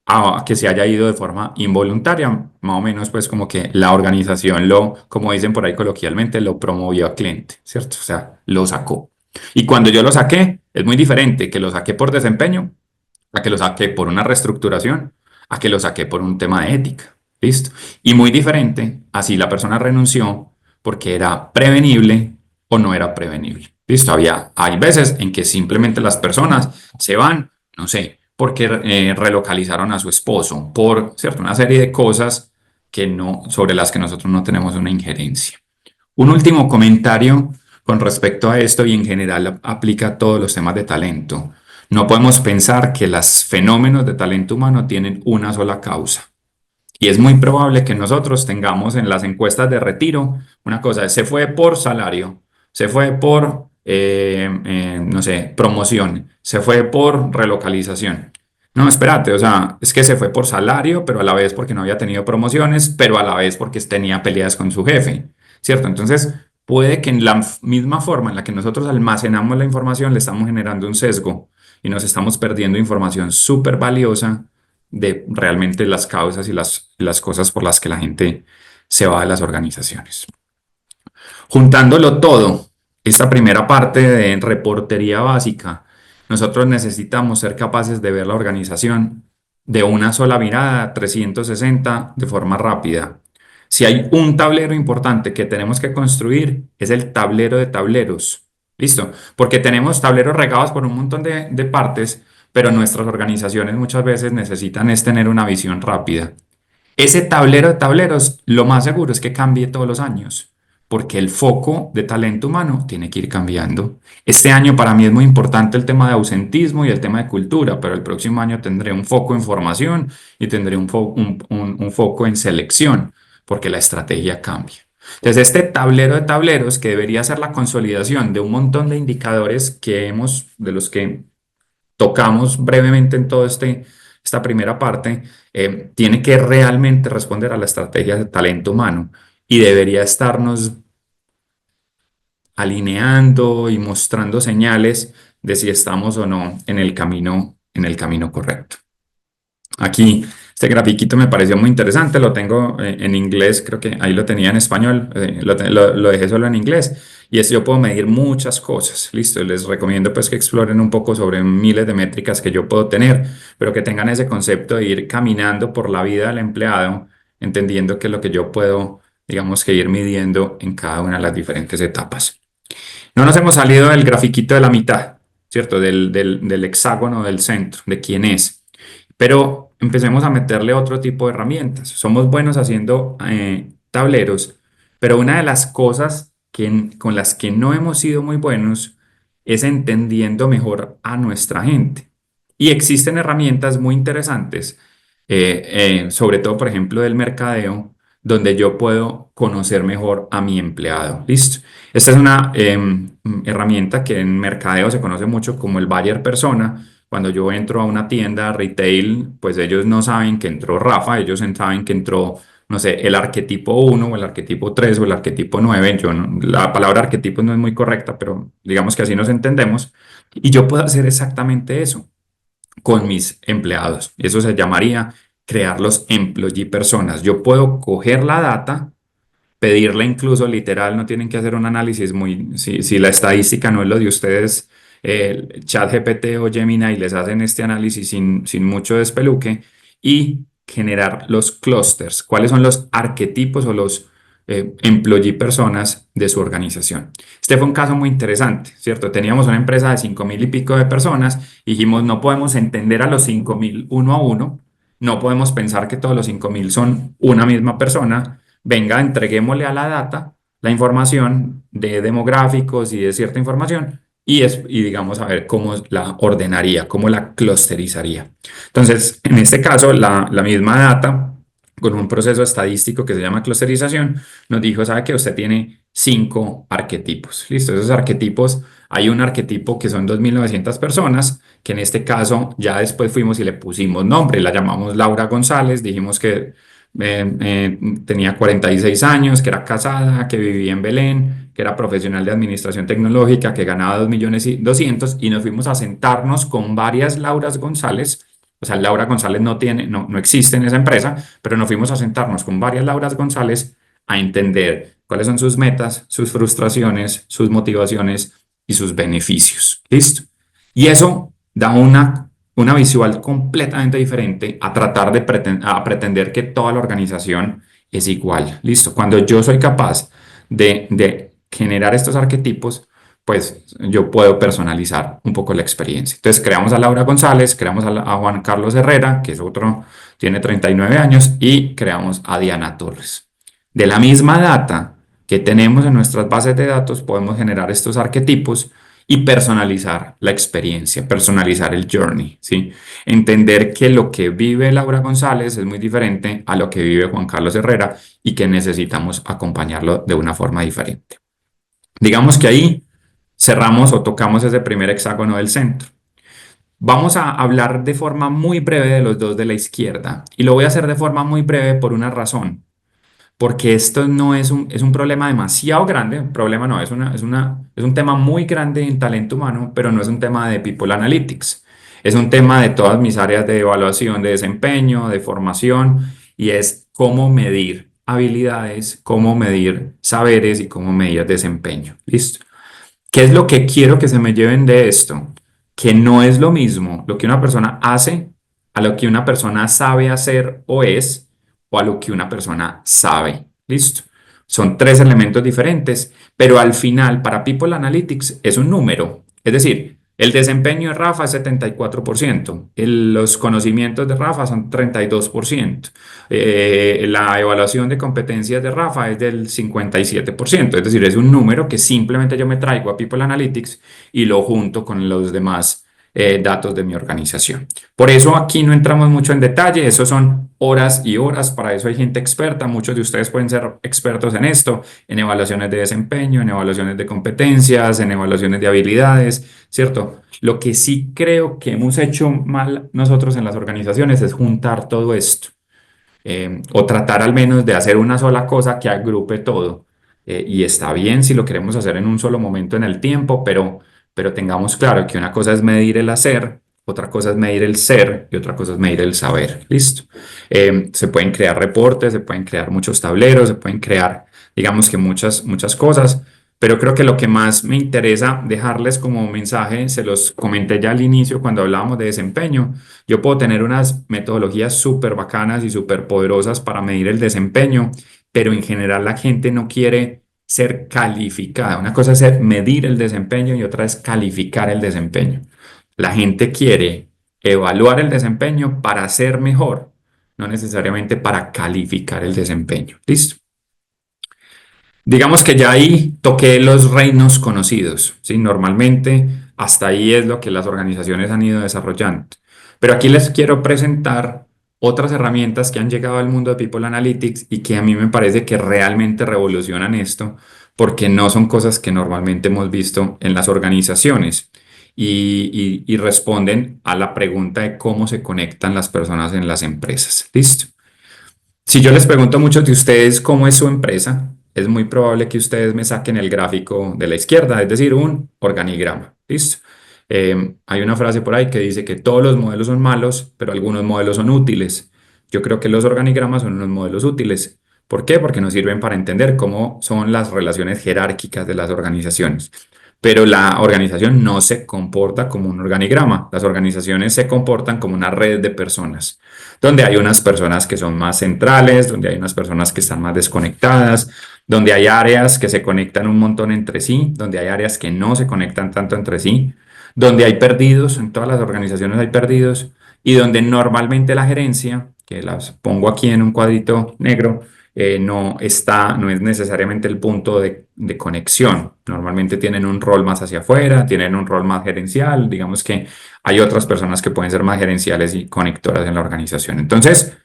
Speaker 1: a que se haya ido de forma involuntaria, más o menos pues como que la organización lo, como dicen por ahí coloquialmente, lo promovió al cliente, ¿cierto? O sea, lo sacó. Y cuando yo lo saqué, es muy diferente que lo saqué por desempeño, a que lo saqué por una reestructuración, a que lo saqué por un tema de ética, ¿listo? Y muy diferente a si la persona renunció porque era prevenible o no era prevenible, ¿listo? Hay veces en que simplemente las personas se van, no sé, porque relocalizaron a su esposo, por, ¿cierto? Una serie de cosas que no, sobre las que nosotros no tenemos una injerencia. Un último comentario con respecto a esto y en general aplica a todos los temas de talento. No podemos pensar que los fenómenos de talento humano tienen una sola causa. Y es muy probable que nosotros tengamos en las encuestas de retiro una cosa, se fue por salario, se fue por, no sé, promoción, se fue por relocalización. No, espérate, o sea, es que se fue por salario, pero a la vez porque no había tenido promociones, pero a la vez porque tenía peleas con su jefe, ¿cierto? Entonces, puede que en la misma forma en la que nosotros almacenamos la información, le estamos generando un sesgo y nos estamos perdiendo información súper valiosa de realmente las causas y las cosas por las que la gente se va de las organizaciones. Juntándolo todo, esta primera parte de reportería básica, nosotros necesitamos ser capaces de ver la organización de una sola mirada, 360, de forma rápida. Si hay un tablero importante que tenemos que construir, es el tablero de tableros. ¿Listo? Porque tenemos tableros regados por un montón de partes, pero nuestras organizaciones muchas veces necesitan es tener una visión rápida. Ese tablero de tableros, lo más seguro es que cambie todos los años, porque el foco de talento humano tiene que ir cambiando. Este año para mí es muy importante el tema de ausentismo y el tema de cultura, pero el próximo año tendré un foco en formación y tendré un foco en selección, porque la estrategia cambia. Entonces, este tablero de tableros, que debería ser la consolidación de un montón de indicadores de los que tocamos brevemente en toda esta primera parte, tiene que realmente responder a la estrategia de talento humano y debería estarnos alineando y mostrando señales de si estamos o no en el camino correcto. Aquí, este grafiquito me pareció muy interesante, lo tengo en inglés, creo que ahí lo tenía en español, lo dejé solo en inglés, y es yo puedo medir muchas cosas, listo, les recomiendo pues que exploren un poco sobre miles de métricas que yo puedo tener, pero que tengan ese concepto de ir caminando por la vida del empleado, entendiendo que es lo que yo puedo, digamos, que ir midiendo en cada una de las diferentes etapas. No nos hemos salido del grafiquito de la mitad, ¿cierto? Del hexágono del centro, de quién es. Pero empecemos a meterle otro tipo de herramientas. Somos buenos haciendo tableros, pero una de las cosas con las que no hemos sido muy buenos es entendiendo mejor a nuestra gente. Y existen herramientas muy interesantes, sobre todo, por ejemplo, del mercadeo, donde yo puedo conocer mejor a mi empleado. ¿Listo? Esta es una herramienta que en mercadeo se conoce mucho como el buyer persona. Cuando yo entro a una tienda retail, pues ellos no saben que entró Rafa, ellos saben que entró, no sé, el arquetipo 1 o el arquetipo 3 o el arquetipo 9. La palabra arquetipo no es muy correcta, pero digamos que así nos entendemos. Y yo puedo hacer exactamente eso con mis empleados. Eso se llamaría crear los employee personas. Yo puedo coger la data, pedirle incluso literal, no tienen que hacer un análisis si la estadística no es lo de ustedes, ChatGPT o Gemini les hacen este análisis sin mucho despeluque y generar los clusters. ¿Cuáles son los arquetipos o employee personas de su organización. Este fue un caso muy interesante, ¿cierto? Teníamos una empresa de 5.000 y pico de personas y dijimos, no podemos entender a los 5.000 uno a uno, no podemos pensar que todos los 5.000 son una misma persona. Venga, entreguémosle a la data la información de demográficos y de cierta información y digamos a ver cómo la ordenaría, cómo la clusterizaría. Entonces, en este caso, la misma data, con un proceso estadístico que se llama clusterización, nos dijo, ¿sabe que usted tiene 5 arquetipos? Listo, esos arquetipos, hay un arquetipo que son 2.900 personas, que en este caso ya después fuimos y le pusimos nombre, la llamamos Laura González, dijimos que tenía 46 años, que era casada, que vivía en Belén, que era profesional de administración tecnológica, que ganaba 2.200.000 y nos fuimos a sentarnos con varias Lauras González. O sea, Laura González no existe en esa empresa, pero nos fuimos a sentarnos con varias Lauras González a entender cuáles son sus metas, sus frustraciones, sus motivaciones y sus beneficios. ¿Listo? Y eso da una visual completamente diferente a tratar de pretender que toda la organización es igual. ¿Listo? Cuando yo soy capaz de generar estos arquetipos, pues yo puedo personalizar un poco la experiencia. Entonces creamos a Laura González, creamos a Juan Carlos Herrera, que es otro, tiene 39 años, y creamos a Diana Torres. De la misma data que tenemos en nuestras bases de datos, podemos generar estos arquetipos y personalizar la experiencia, personalizar el journey, ¿sí? Entender que lo que vive Laura González es muy diferente a lo que vive Juan Carlos Herrera y que necesitamos acompañarlo de una forma diferente. Digamos que ahí cerramos o tocamos ese primer hexágono del centro. Vamos a hablar de forma muy breve de los dos de la izquierda y lo voy a hacer de forma muy breve por una razón, porque esto no es un problema demasiado grande, problema no, es un tema muy grande en talento humano, pero no es un tema de People Analytics, es un tema de todas mis áreas de evaluación de desempeño, de formación, y es cómo medir habilidades, cómo medir saberes y cómo medir desempeño. ¿Listo? ¿Qué es lo que quiero que se me lleven de esto? Que no es lo mismo lo que una persona hace a lo que una persona sabe hacer o es, o a lo que una persona sabe. ¿Listo? Son 3 elementos diferentes, pero al final para People Analytics es un número. Es decir, el desempeño de Rafa es 74%, los conocimientos de Rafa son 32%, la evaluación de competencias de Rafa es del 57%, es decir, es un número que simplemente yo me traigo a People Analytics y lo junto con los demás datos de mi organización. Por eso aquí no entramos mucho en detalle, eso son horas y horas, para eso hay gente experta, muchos de ustedes pueden ser expertos en esto, en evaluaciones de desempeño, en evaluaciones de competencias, en evaluaciones de habilidades, ¿cierto? Lo que sí creo que hemos hecho mal nosotros en las organizaciones es juntar todo esto, o tratar al menos de hacer una sola cosa que agrupe todo. Y está bien si lo queremos hacer en un solo momento en el tiempo, pero tengamos claro que una cosa es medir el hacer, otra cosa es medir el ser y otra cosa es medir el saber. ¿Listo? Se pueden crear reportes, se pueden crear muchos tableros, se pueden crear, digamos que muchas cosas, pero creo que lo que más me interesa dejarles como mensaje, se los comenté ya al inicio cuando hablábamos de desempeño. Yo puedo tener unas metodologías súper bacanas y súper poderosas para medir el desempeño, pero en general la gente no quiere ser calificada. Una cosa es medir el desempeño y otra es calificar el desempeño. La gente quiere evaluar el desempeño para ser mejor, no necesariamente para calificar el desempeño. ¿Listo? Digamos que ya ahí toqué los reinos conocidos, ¿sí? Normalmente hasta ahí es lo que las organizaciones han ido desarrollando. Pero aquí les quiero presentar otras herramientas que han llegado al mundo de People Analytics y que a mí me parece que realmente revolucionan esto, porque no son cosas que normalmente hemos visto en las organizaciones y responden a la pregunta de cómo se conectan las personas en las empresas. ¿Listo? Si yo les pregunto a muchos de ustedes cómo es su empresa, es muy probable que ustedes me saquen el gráfico de la izquierda, es decir, un organigrama. ¿Listo? Hay una frase por ahí que dice que todos los modelos son malos, pero algunos modelos son útiles. Yo creo que los organigramas son unos modelos útiles. ¿Por qué? Porque nos sirven para entender cómo son las relaciones jerárquicas de las organizaciones. Pero la organización no se comporta como un organigrama. Las organizaciones se comportan como una red de personas, donde hay unas personas que son más centrales, donde hay unas personas que están más desconectadas, donde hay áreas que se conectan un montón entre sí, donde hay áreas que no se conectan tanto entre sí, donde hay perdidos, en todas las organizaciones hay perdidos, y donde normalmente la gerencia, que las pongo aquí en un cuadrito negro, no es necesariamente el punto de conexión. Normalmente tienen un rol más hacia afuera, tienen un rol más gerencial, digamos que hay otras personas que pueden ser más gerenciales y conectoras en la organización. Entonces,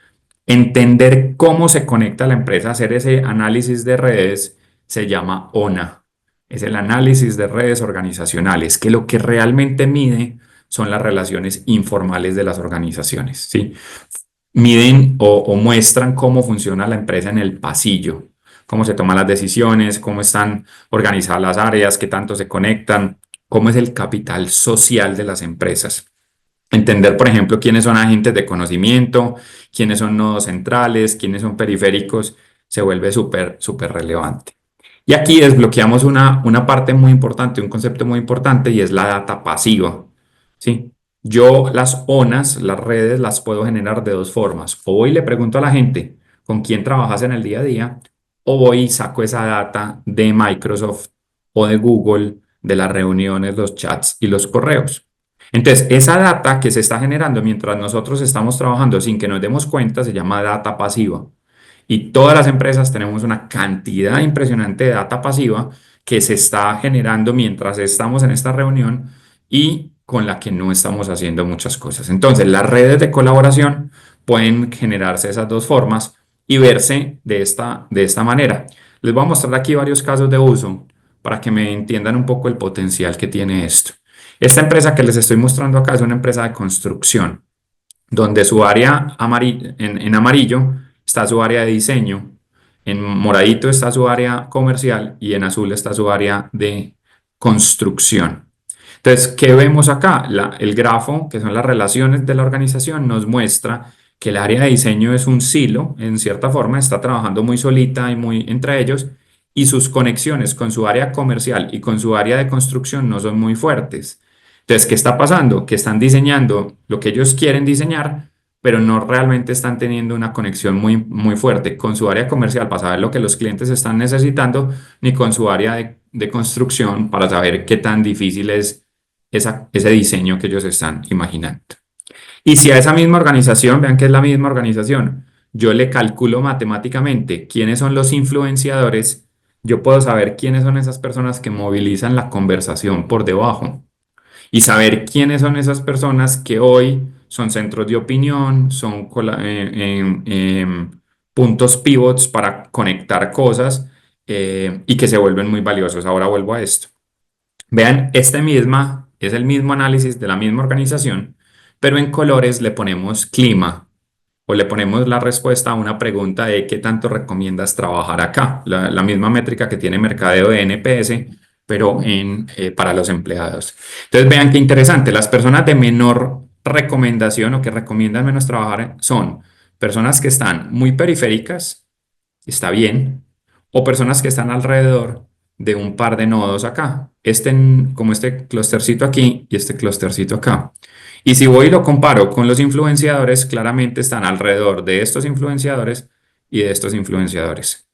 Speaker 1: entender cómo se conecta la empresa, hacer ese análisis de redes, se llama ONA. Es el análisis de redes organizacionales, que lo que realmente mide son las relaciones informales de las organizaciones, ¿sí? Miden o muestran cómo funciona la empresa en el pasillo, cómo se toman las decisiones, cómo están organizadas las áreas, qué tanto se conectan, cómo es el capital social de las empresas. Entender, por ejemplo, quiénes son agentes de conocimiento, quiénes son nodos centrales, quiénes son periféricos, se vuelve súper relevante. Y aquí desbloqueamos una parte muy importante, un concepto muy importante, y es la data pasiva. ¿Sí? Yo las ONAs, las redes, las puedo generar de dos formas. O voy y le pregunto a la gente con quién trabajas en el día a día, o voy y saco esa data de Microsoft o de Google, de las reuniones, los chats y los correos. Entonces, esa data que se está generando mientras nosotros estamos trabajando sin que nos demos cuenta se llama data pasiva. Y todas las empresas tenemos una cantidad impresionante de data pasiva que se está generando mientras estamos en esta reunión y con la que no estamos haciendo muchas cosas. Entonces, las redes de colaboración pueden generarse esas dos formas y verse de esta manera. Les voy a mostrar aquí varios casos de uso para que me entiendan un poco el potencial que tiene esto. Esta empresa que les estoy mostrando acá es una empresa de construcción, donde su área en amarillo está su área de diseño, en moradito está su área comercial y en azul está su área de construcción. Entonces, ¿qué vemos acá? El grafo, que son las relaciones de la organización, nos muestra que el área de diseño es un silo, en cierta forma, está trabajando muy solita y muy entre ellos, y sus conexiones con su área comercial y con su área de construcción no son muy fuertes. Entonces, ¿qué está pasando? Que están diseñando lo que ellos quieren diseñar, pero no realmente están teniendo una conexión muy fuerte con su área comercial para saber lo que los clientes están necesitando, ni con su área de construcción para saber qué tan difícil es ese diseño que ellos están imaginando. Y si a esa misma organización, vean que es la misma organización, yo le calculo matemáticamente quiénes son los influenciadores, yo puedo saber quiénes son esas personas que movilizan la conversación por debajo y saber quiénes son esas personas que hoy son centros de opinión, son puntos pivots para conectar cosas y que se vuelven muy valiosos. Ahora vuelvo a esto. Vean, es el mismo análisis de la misma organización, pero en colores le ponemos clima o le ponemos la respuesta a una pregunta de qué tanto recomiendas trabajar acá. La misma métrica que tiene mercadeo de NPS, pero para los empleados. Entonces vean qué interesante, las personas de menor recomendación o que recomiendan menos trabajar son personas que están muy periféricas, está bien, o personas que están alrededor de un par de nodos acá, como este clustercito aquí y este clustercito acá. Y si voy y lo comparo con los influenciadores, claramente están alrededor de estos influenciadores y de estos influenciadores.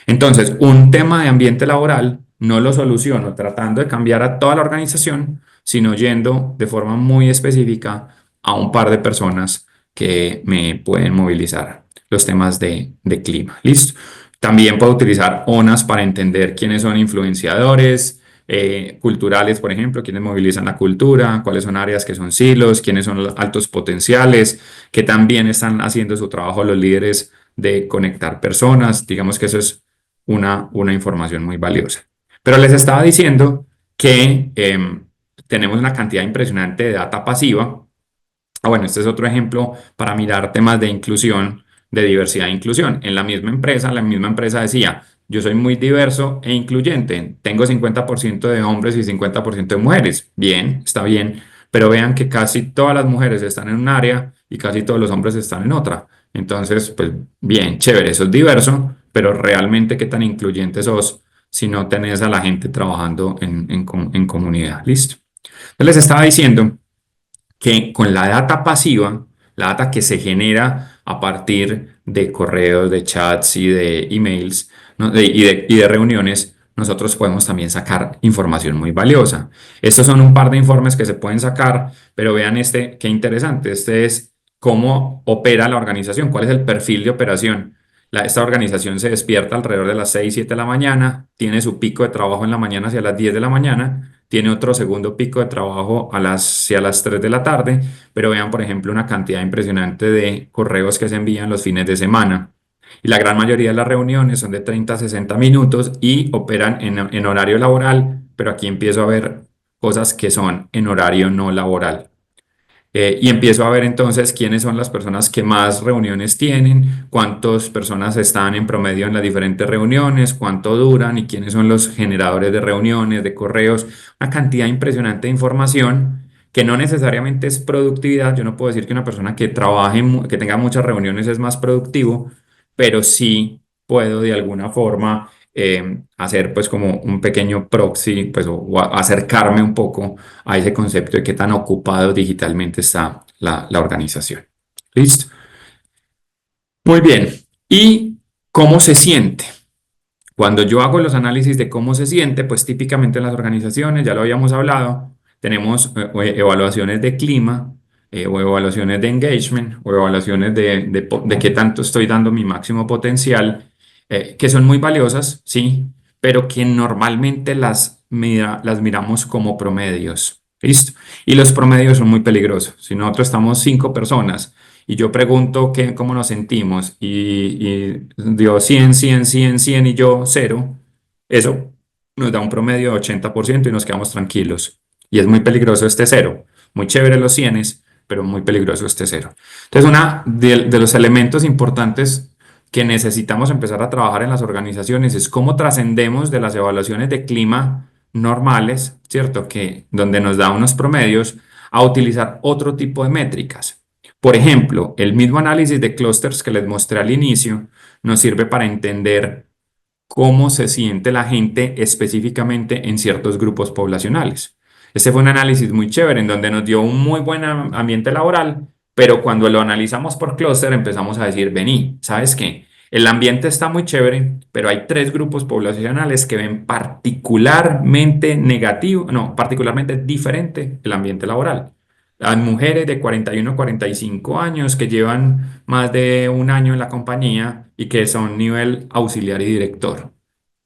Speaker 1: Entonces, un tema de ambiente laboral no lo soluciono tratando de cambiar a toda la organización, sino yendo de forma muy específica a un par de personas que me pueden movilizar los temas de clima. ¿Listo? También puedo utilizar ONAS para entender quiénes son influenciadores culturales, por ejemplo, quiénes movilizan la cultura, cuáles son áreas que son silos, quiénes son los altos potenciales, que también están haciendo su trabajo los líderes de conectar personas. Digamos que eso es una información muy valiosa. Pero les estaba diciendo que tenemos una cantidad impresionante de data pasiva. Bueno, este es otro ejemplo para mirar temas de inclusión, de diversidad e inclusión. En la misma empresa decía, yo soy muy diverso e incluyente, tengo 50% de hombres y 50% de mujeres. Bien, está bien, pero vean que casi todas las mujeres están en un área y casi todos los hombres están en otra. Entonces, pues bien, chévere, eso es diverso, pero realmente qué tan incluyente sos si no tenés a la gente trabajando en comunidad. Listo. Entonces les estaba diciendo que con la data pasiva, la data que se genera a partir de correos, de chats y de emails, ¿no? Y de reuniones, nosotros podemos también sacar información muy valiosa. Estos son un par de informes que se pueden sacar, pero vean este, qué interesante. Este es cómo opera la organización, cuál es el perfil de operación. Esta organización se despierta alrededor de las 6 7 de la mañana, tiene su pico de trabajo en la mañana hacia las 10 de la mañana, tiene otro segundo pico de trabajo hacia las 3 de la tarde, pero vean, por ejemplo, una cantidad impresionante de correos que se envían los fines de semana. Y la gran mayoría de las reuniones son de 30 a 60 minutos y operan en horario laboral, pero aquí empiezo a ver cosas que son en horario no laboral. Y empiezo a ver entonces quiénes son las personas que más reuniones tienen, cuántas personas están en promedio en las diferentes reuniones, cuánto duran y quiénes son los generadores de reuniones, de correos, una cantidad impresionante de información que no necesariamente es productividad. Yo no puedo decir que una persona que trabaje, que tenga muchas reuniones es más productivo, pero sí puedo de alguna forma hacer pues como un pequeño proxy, pues o acercarme un poco a ese concepto de qué tan ocupado digitalmente está la organización. ¿Listo? Muy bien. ¿Y cómo se siente? Cuando yo hago los análisis de cómo se siente, pues típicamente en las organizaciones, ya lo habíamos hablado, tenemos evaluaciones de clima, o evaluaciones de engagement, o evaluaciones de qué tanto estoy dando mi máximo potencial, que son muy valiosas, sí, pero que normalmente las miramos como promedios. ¿Listo? Y los promedios son muy peligrosos. Si nosotros estamos 5 personas y yo pregunto cómo nos sentimos y dio 100, 100, 100, 100 y yo cero, eso nos da un promedio de 80% y nos quedamos tranquilos. Y es muy peligroso este cero. Muy chévere los 100, pero muy peligroso este cero. Entonces, uno de los elementos importantes que necesitamos empezar a trabajar en las organizaciones es cómo trascendemos de las evaluaciones de clima normales, ¿cierto? Que donde nos da unos promedios, a utilizar otro tipo de métricas. Por ejemplo, el mismo análisis de clústeres que les mostré al inicio nos sirve para entender cómo se siente la gente específicamente en ciertos grupos poblacionales. Este fue un análisis muy chévere en donde nos dio un muy buen ambiente laboral, pero cuando lo analizamos por clúster empezamos a decir, vení, ¿sabes qué? El ambiente está muy chévere, pero hay 3 grupos poblacionales que ven particularmente negativo, no, particularmente diferente el ambiente laboral. Las mujeres de 41 a 45 años que llevan más de un año en la compañía y que son nivel auxiliar y director,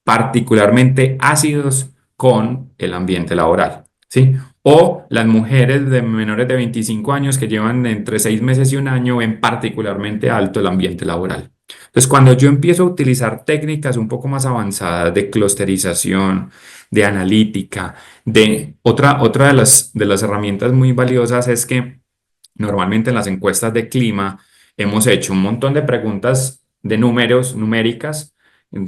Speaker 1: particularmente ácidos con el ambiente laboral, ¿sí? O las mujeres de menores de 25 años que llevan entre 6 meses y un año ven particularmente alto el ambiente laboral. Entonces, cuando yo empiezo a utilizar técnicas un poco más avanzadas de clusterización, de analítica, otra de las herramientas muy valiosas es que normalmente en las encuestas de clima hemos hecho un montón de preguntas de números, numéricas,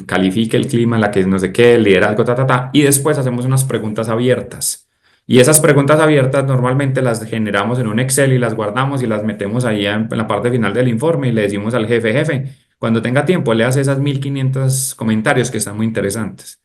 Speaker 1: califique el clima, la que no sé qué, el liderazgo, ta, ta, ta, y después hacemos unas preguntas abiertas. Y esas preguntas abiertas normalmente las generamos en un Excel y las guardamos y las metemos ahí en la parte final del informe y le decimos al jefe, jefe, cuando tenga tiempo, le hace esas 1500 comentarios que están muy interesantes.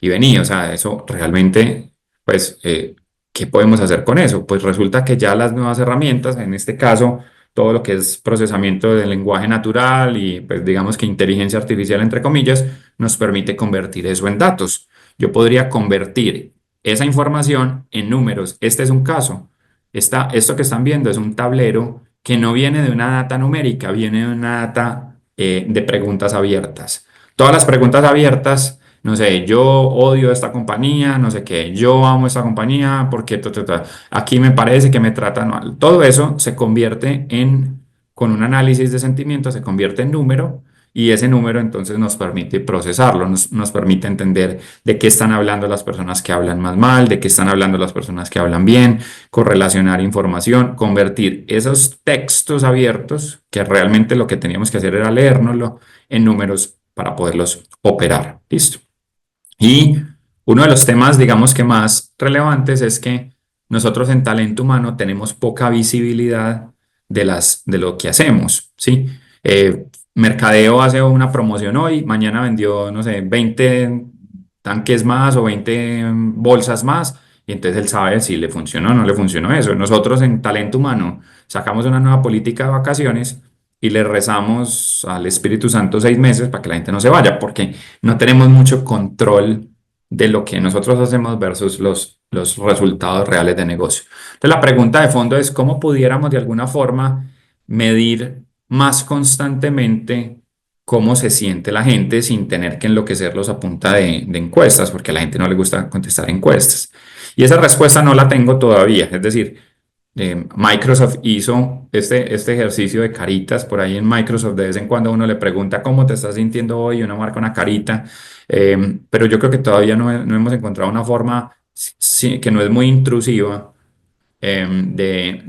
Speaker 1: Y vení, o sea, eso realmente, pues, ¿qué podemos hacer con eso? Pues resulta que ya las nuevas herramientas, en este caso, todo lo que es procesamiento del lenguaje natural y, pues, digamos que inteligencia artificial, entre comillas, nos permite convertir eso en datos. Yo podría convertir esa información en números. Este es un caso. Esto que están viendo es un tablero que no viene de una data numérica, viene de una data de preguntas abiertas. Todas las preguntas abiertas, no sé, yo odio esta compañía, no sé qué, yo amo esta compañía porque aquí me parece que me tratan mal. Todo eso se convierte con un análisis de sentimientos, se convierte en número y ese número entonces nos permite procesarlo, nos permite entender de qué están hablando las personas que hablan más mal, de qué están hablando las personas que hablan bien, correlacionar información, convertir esos textos abiertos, que realmente lo que teníamos que hacer era leérnoslo, en números para poderlos operar. Listo. Y uno de los temas, digamos que más relevantes es que nosotros en talento humano tenemos poca visibilidad de lo que hacemos, ¿sí? Mercadeo hace una promoción hoy, mañana vendió, no sé, 20 tanques más o 20 bolsas más, y entonces él sabe si le funcionó o no le funcionó eso. Nosotros en talento humano sacamos una nueva política de vacaciones y le rezamos al Espíritu Santo 6 meses para que la gente no se vaya, porque no tenemos mucho control de lo que nosotros hacemos versus los resultados reales de negocio. Entonces, la pregunta de fondo es cómo pudiéramos de alguna forma medir más constantemente cómo se siente la gente sin tener que enloquecerlos a punta de encuestas, porque a la gente no le gusta contestar encuestas. Y esa respuesta no la tengo todavía. Es decir, Microsoft hizo este ejercicio de caritas. Por ahí en Microsoft de vez en cuando uno le pregunta cómo te estás sintiendo hoy y uno marca una carita. Pero yo creo que todavía no hemos encontrado una forma que no es muy intrusiva de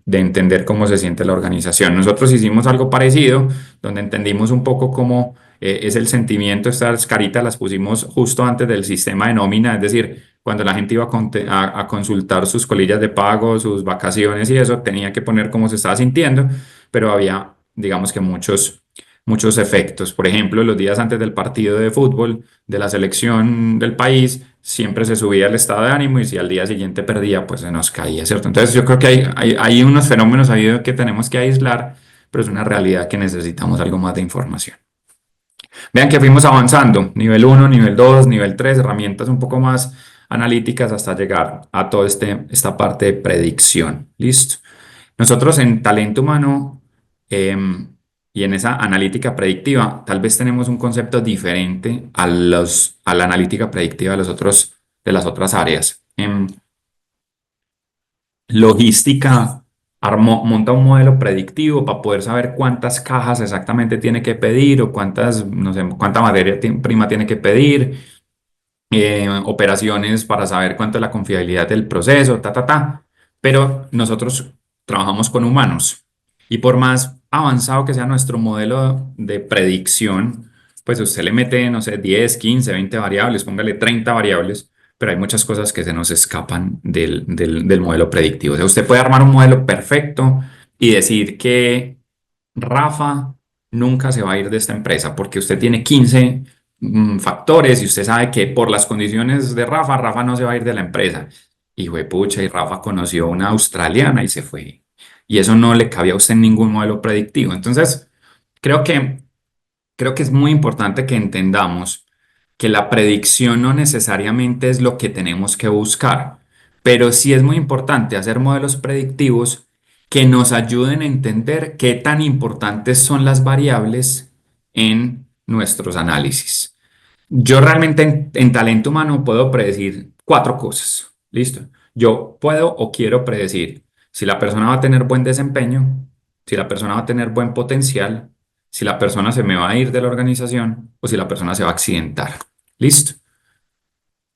Speaker 1: entender cómo se siente la organización. Nosotros hicimos algo parecido, donde entendimos un poco cómo es el sentimiento. Estas caritas las pusimos justo antes del sistema de nómina, es decir, cuando la gente iba a consultar sus colillas de pago, sus vacaciones y eso, tenía que poner cómo se estaba sintiendo, pero había, digamos que muchos efectos. Por ejemplo, los días antes del partido de fútbol de la selección del país, siempre se subía el estado de ánimo y si al día siguiente perdía, pues se nos caía, ¿cierto? Entonces yo creo que hay unos fenómenos ahí que tenemos que aislar, pero es una realidad que necesitamos algo más de información. Vean que fuimos avanzando, nivel 1, nivel 2, nivel 3, herramientas un poco más analíticas hasta llegar a toda esta parte de predicción. ¿Listo? Nosotros en talento humano y en esa analítica predictiva, tal vez tenemos un concepto diferente a la analítica predictiva de las otras áreas. En logística, monta un modelo predictivo para poder saber cuántas cajas exactamente tiene que pedir o no sé, cuánta materia prima tiene que pedir, operaciones para saber cuánto es la confiabilidad del proceso, ta. Pero nosotros trabajamos con humanos y por más avanzado que sea nuestro modelo de predicción, pues usted le mete, no sé, 10, 15, 20 variables, póngale 30 variables, pero hay muchas cosas que se nos escapan del modelo predictivo. O sea, usted puede armar un modelo perfecto y decir que Rafa nunca se va a ir de esta empresa porque usted tiene 15 factores y usted sabe que por las condiciones de Rafa no se va a ir de la empresa. Y fue pucha, y Rafa conoció a una australiana y se fue. Y eso no le cabía a usted en ningún modelo predictivo. Entonces, creo que, creo que es muy importante que entendamos que la predicción no necesariamente es lo que tenemos que buscar, pero sí es muy importante hacer modelos predictivos que nos ayuden a entender qué tan importantes son las variables en nuestros análisis. Yo realmente en talento humano puedo predecir 4 cosas. ¿Listo? Yo puedo o quiero predecir si la persona va a tener buen desempeño, si la persona va a tener buen potencial, si la persona se me va a ir de la organización o si la persona se va a accidentar. ¿Listo?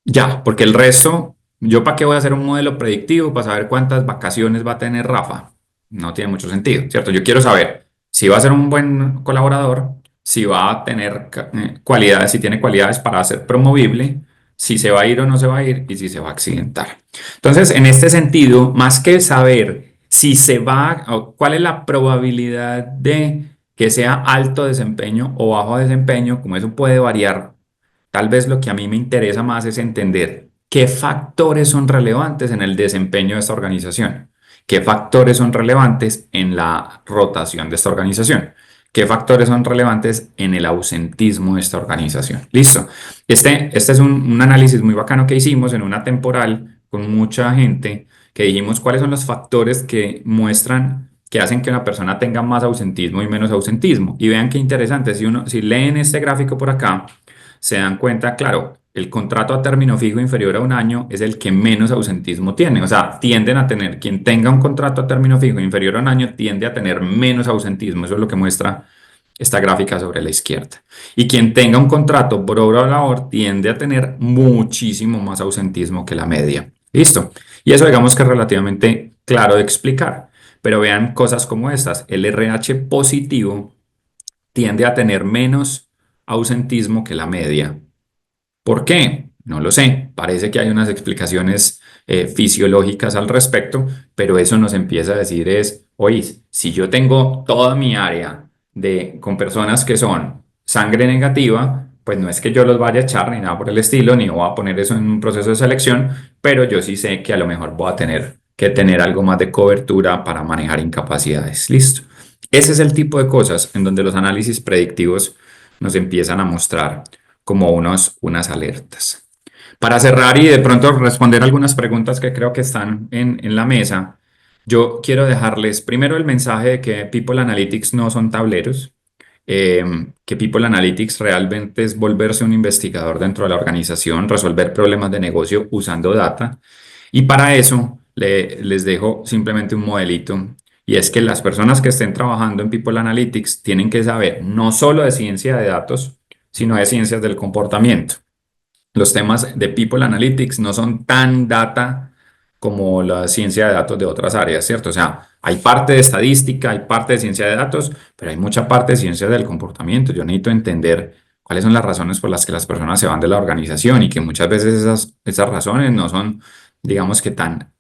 Speaker 1: Ya, porque el resto, ¿yo para qué voy a hacer un modelo predictivo para saber cuántas vacaciones va a tener Rafa? No tiene mucho sentido, ¿cierto? Yo quiero saber si va a ser un buen colaborador, si va a tener cualidades, si tiene cualidades para ser promovible, si se va a ir o no se va a ir y si se va a accidentar. Entonces, en este sentido, más que saber si se va o cuál es la probabilidad de que sea alto desempeño o bajo desempeño, como eso puede variar. Tal vez lo que a mí me interesa más es entender qué factores son relevantes en el desempeño de esta organización, qué factores son relevantes en la rotación de esta organización, qué factores son relevantes en el ausentismo de esta organización. Listo. Este es un análisis muy bacano que hicimos en una temporal con mucha gente que dijimos cuáles son los factores que muestran que hacen que una persona tenga más ausentismo y menos ausentismo. Y vean qué interesante, si leen este gráfico por acá, se dan cuenta, claro, el contrato a término fijo inferior a un año es el que menos ausentismo tiene. O sea, tienden a tener, quien tenga un contrato a término fijo inferior a un año tiende a tener menos ausentismo. Eso es lo que muestra esta gráfica sobre la izquierda. Y quien tenga un contrato por obra o labor tiende a tener muchísimo más ausentismo que la media. ¿Listo? Y eso digamos que es relativamente claro de explicar. Pero vean cosas como estas. El RH positivo tiende a tener menos ausentismo que la media. ¿Por qué? No lo sé. Parece que hay unas explicaciones fisiológicas al respecto, pero eso nos empieza a decir es, oye, si yo tengo toda mi área con personas que son sangre negativa, pues no es que yo los vaya a echar ni nada por el estilo, ni voy a poner eso en un proceso de selección, pero yo sí sé que a lo mejor voy a tener que tener algo más de cobertura para manejar incapacidades. Listo. Ese es el tipo de cosas en donde los análisis predictivos nos empiezan a mostrar como unas alertas. Para cerrar y de pronto responder algunas preguntas que creo que están en la mesa, yo quiero dejarles primero el mensaje de que People Analytics no son tableros, que People Analytics realmente es volverse un investigador dentro de la organización, resolver problemas de negocio usando data. Y para eso les dejo simplemente un modelito. Y es que las personas que estén trabajando en People Analytics tienen que saber no solo de ciencia de datos, sino de ciencias del comportamiento. Los temas de People Analytics no son tan data como la ciencia de datos de otras áreas, ¿cierto? O sea, hay parte de estadística, hay parte de ciencia de datos, pero hay mucha parte de ciencia del comportamiento. Yo necesito entender cuáles son las razones por las que las personas se van de la organización y que muchas veces esas razones no son, digamos que tan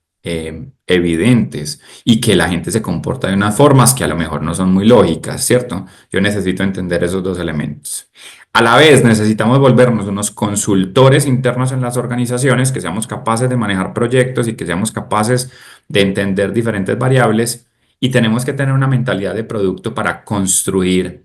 Speaker 1: evidentes y que la gente se comporta de unas formas que a lo mejor no son muy lógicas, ¿cierto? Yo necesito entender esos dos elementos. A la vez, necesitamos volvernos unos consultores internos en las organizaciones, que seamos capaces de manejar proyectos y que seamos capaces de entender diferentes variables. Y tenemos que tener una mentalidad de producto para construir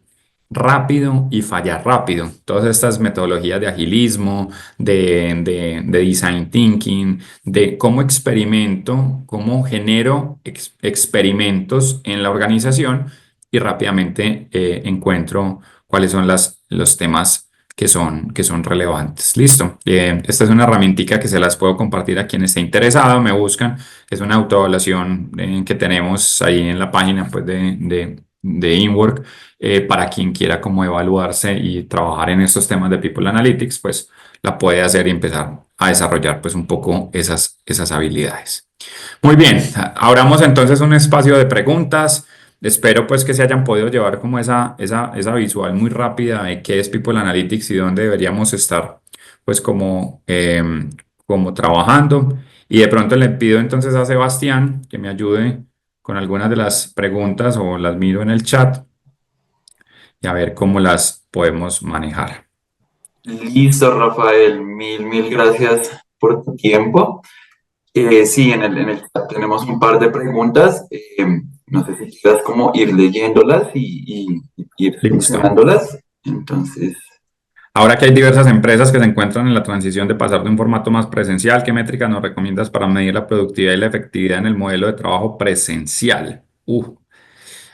Speaker 1: rápido y fallar rápido. Todas estas metodologías de agilismo, de design thinking, de cómo experimento, cómo genero experimentos en la organización y rápidamente encuentro cuáles son los temas que son relevantes. Listo. Esta es una herramientica que se las puedo compartir a quien esté interesado, me buscan. Es una autoevaluación que tenemos ahí en la página pues, de InWork para quien quiera como evaluarse y trabajar en estos temas de People Analytics, pues la puede hacer y empezar a desarrollar pues un poco esas habilidades. Muy bien, abramos entonces un espacio de preguntas. Espero pues que se hayan podido llevar como esa visual muy rápida de qué es People Analytics y dónde deberíamos estar pues como trabajando. Y de pronto le pido entonces a Sebastián que me ayude con algunas de las preguntas o las miro en el chat y a ver cómo las podemos manejar.
Speaker 2: Listo, Rafael, mil gracias por tu tiempo. Sí, en el chat tenemos un par de preguntas. No sé si quieras como ir leyéndolas y ir
Speaker 1: Listo.
Speaker 2: seleccionándolas. Entonces,
Speaker 1: Ahora que hay diversas empresas que se encuentran en la transición de pasar de un formato más presencial, ¿qué métricas nos recomiendas para medir la productividad y la efectividad en el modelo de trabajo presencial?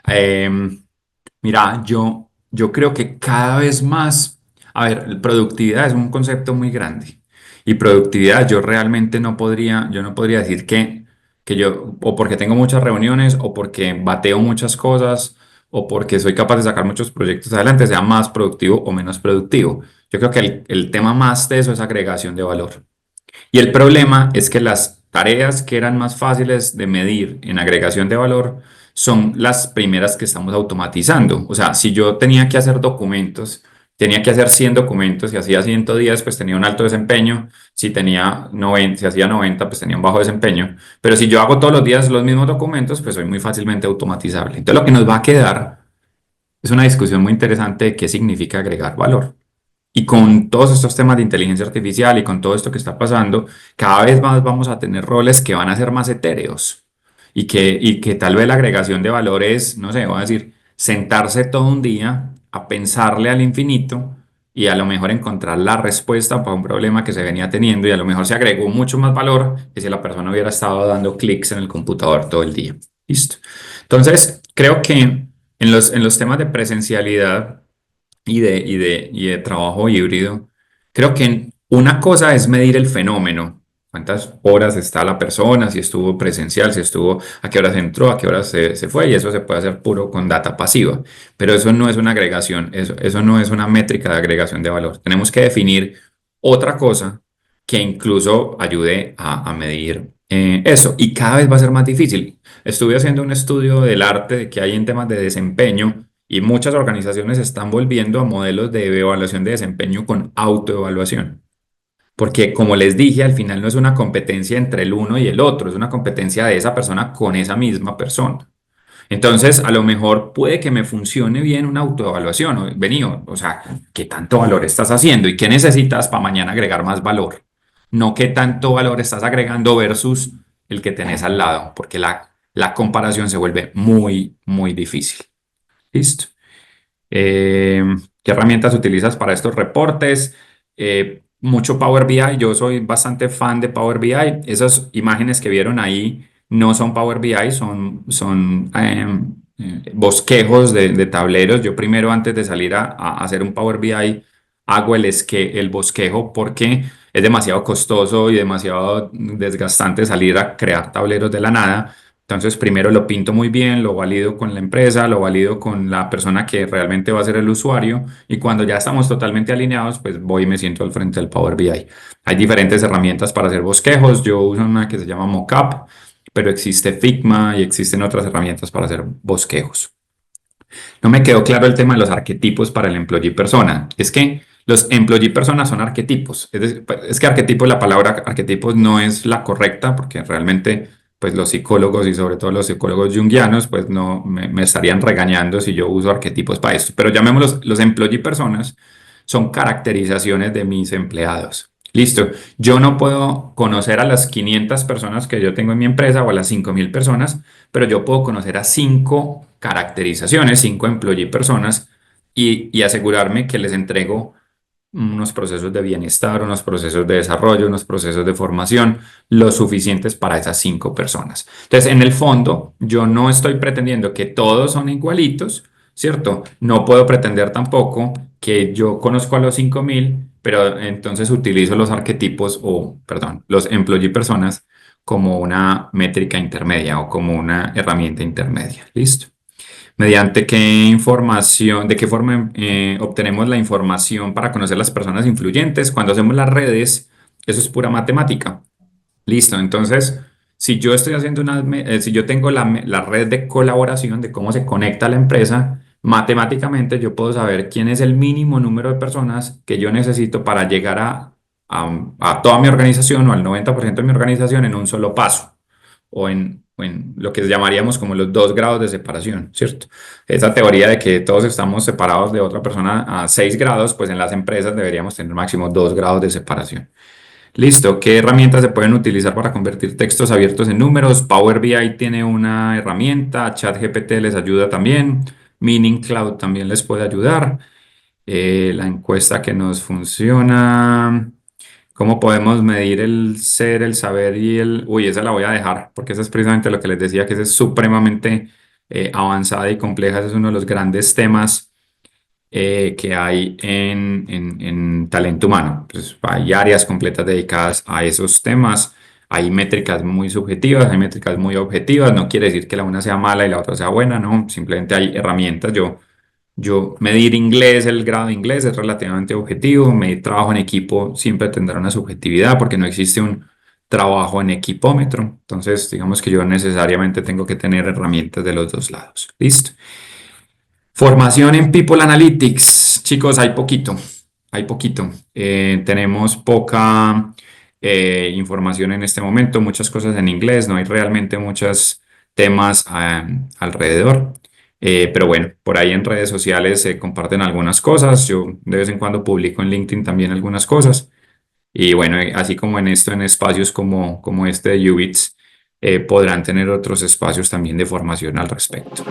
Speaker 1: Em, Mira, yo creo que cada vez más, a ver, productividad es un concepto muy grande y productividad yo realmente yo no podría decir que yo, o porque tengo muchas reuniones, o porque bateo muchas cosas, o porque soy capaz de sacar muchos proyectos adelante, sea más productivo o menos productivo. Yo creo que el tema más de eso es agregación de valor. Y el problema es que las tareas que eran más fáciles de medir en agregación de valor son las primeras que estamos automatizando. O sea, si yo tenía que hacer documentos, tenía que hacer 100 documentos, si hacía 110, pues tenía un alto desempeño, si tenía 90, si hacía 90, pues tenía un bajo desempeño, pero si yo hago todos los días los mismos documentos, pues soy muy fácilmente automatizable. Entonces lo que nos va a quedar es una discusión muy interesante de qué significa agregar valor. Y con todos estos temas de inteligencia artificial y con todo esto que está pasando, cada vez más vamos a tener roles que van a ser más etéreos y que tal vez la agregación de valores, no sé, voy a decir, sentarse todo un día a pensarle al infinito y a lo mejor encontrar la respuesta para un problema que se venía teniendo y a lo mejor se agregó mucho más valor que si la persona hubiera estado dando clics en el computador todo el día. Listo. Entonces, creo que en los temas de presencialidad y de trabajo híbrido, creo que una cosa es medir el fenómeno, cuántas horas está la persona, si estuvo presencial, si estuvo, a qué horas entró, a qué horas se fue, y eso se puede hacer puro con data pasiva, pero eso no es una agregación, eso no es una métrica de agregación de valor. Tenemos que definir otra cosa que incluso ayude a medir eso, y cada vez va a ser más difícil. Estuve haciendo un estudio del arte que hay en temas de desempeño y muchas organizaciones están volviendo a modelos de evaluación de desempeño con autoevaluación. Porque como les dije, al final no es una competencia entre el uno y el otro, es una competencia de esa persona con esa misma persona. Entonces, a lo mejor puede que me funcione bien una autoevaluación. Vení, o sea, ¿qué tanto valor estás haciendo y qué necesitas para mañana agregar más valor? No qué tanto valor estás agregando versus el que tenés al lado, porque la comparación se vuelve muy difícil. Listo. Eh, ¿Qué herramientas utilizas para estos reportes? Mucho Power BI, yo soy bastante fan de Power BI. Esas imágenes que vieron ahí no son Power BI, son bosquejos de tableros. Yo primero, antes de salir a hacer un Power BI, hago el bosquejo porque es demasiado costoso y demasiado desgastante salir a crear tableros de la nada. Entonces, primero lo pinto muy bien, lo valido con la empresa, lo valido con la persona que realmente va a ser el usuario y cuando ya estamos totalmente alineados, pues voy y me siento al frente del Power BI. Hay diferentes herramientas para hacer bosquejos. Yo uso una que se llama Mockup, pero existe Figma y existen otras herramientas para hacer bosquejos. No me quedó claro el tema de los arquetipos para el employee persona. Es que los employee personas son arquetipos. Es que arquetipo, la palabra arquetipos no es la correcta porque realmente pues los psicólogos y sobre todo los psicólogos junguianos pues no me estarían regañando si yo uso arquetipos para esto. Pero llamémoslos los employee personas son caracterizaciones de mis empleados. Listo. Yo no puedo conocer a las 500 personas que yo tengo en mi empresa o a las 5.000 personas, pero yo puedo conocer a 5 caracterizaciones, 5 employee personas y asegurarme que les entrego unos procesos de bienestar, unos procesos de desarrollo, unos procesos de formación, lo suficientes para esas 5 personas. Entonces, en el fondo, yo no estoy pretendiendo que todos son igualitos, ¿cierto? No puedo pretender tampoco que yo conozco a los 5.000, pero entonces utilizo los arquetipos o, perdón, los employee personas como una métrica intermedia o como una herramienta intermedia. ¿Listo? ¿Mediante qué información, de qué forma obtenemos la información para conocer las personas influyentes? Cuando hacemos las redes, eso es pura matemática. Listo, entonces, si yo estoy haciendo si yo tengo la red de colaboración de cómo se conecta la empresa, matemáticamente yo puedo saber quién es el mínimo número de personas que yo necesito para llegar a toda mi organización o al 90% de mi organización en un solo paso o en lo que llamaríamos como los 2 grados de separación, ¿cierto? Esa teoría de que todos estamos separados de otra persona a 6 grados, pues en las empresas deberíamos tener máximo 2 grados de separación. Listo, ¿qué herramientas se pueden utilizar para convertir textos abiertos en números? Power BI tiene una herramienta, ChatGPT les ayuda también, Meaning Cloud también les puede ayudar. La encuesta que nos funciona. ¿Cómo podemos medir el ser, el saber y el... Uy, esa la voy a dejar, porque eso es precisamente lo que les decía, que es supremamente avanzada y compleja. Ese es uno de los grandes temas que hay en talento humano. Pues hay áreas completas dedicadas a esos temas. Hay métricas muy subjetivas, hay métricas muy objetivas. No quiere decir que la una sea mala y la otra sea buena, no. Simplemente hay herramientas. Yo medir inglés, el grado de inglés es relativamente objetivo. Medir trabajo en equipo siempre tendrá una subjetividad porque no existe un trabajo en equipómetro. Entonces, digamos que yo necesariamente tengo que tener herramientas de los dos lados. ¿Listo? Formación en People Analytics. Chicos, hay poquito, hay poquito. Tenemos poca información en este momento, muchas cosas en inglés, no hay realmente muchos temas alrededor. Pero bueno, por ahí en redes sociales se comparten algunas cosas. Yo de vez en cuando publico en LinkedIn también algunas cosas. Y bueno, así como en esto, en espacios como este de Ubits, podrán tener otros espacios también de formación al respecto.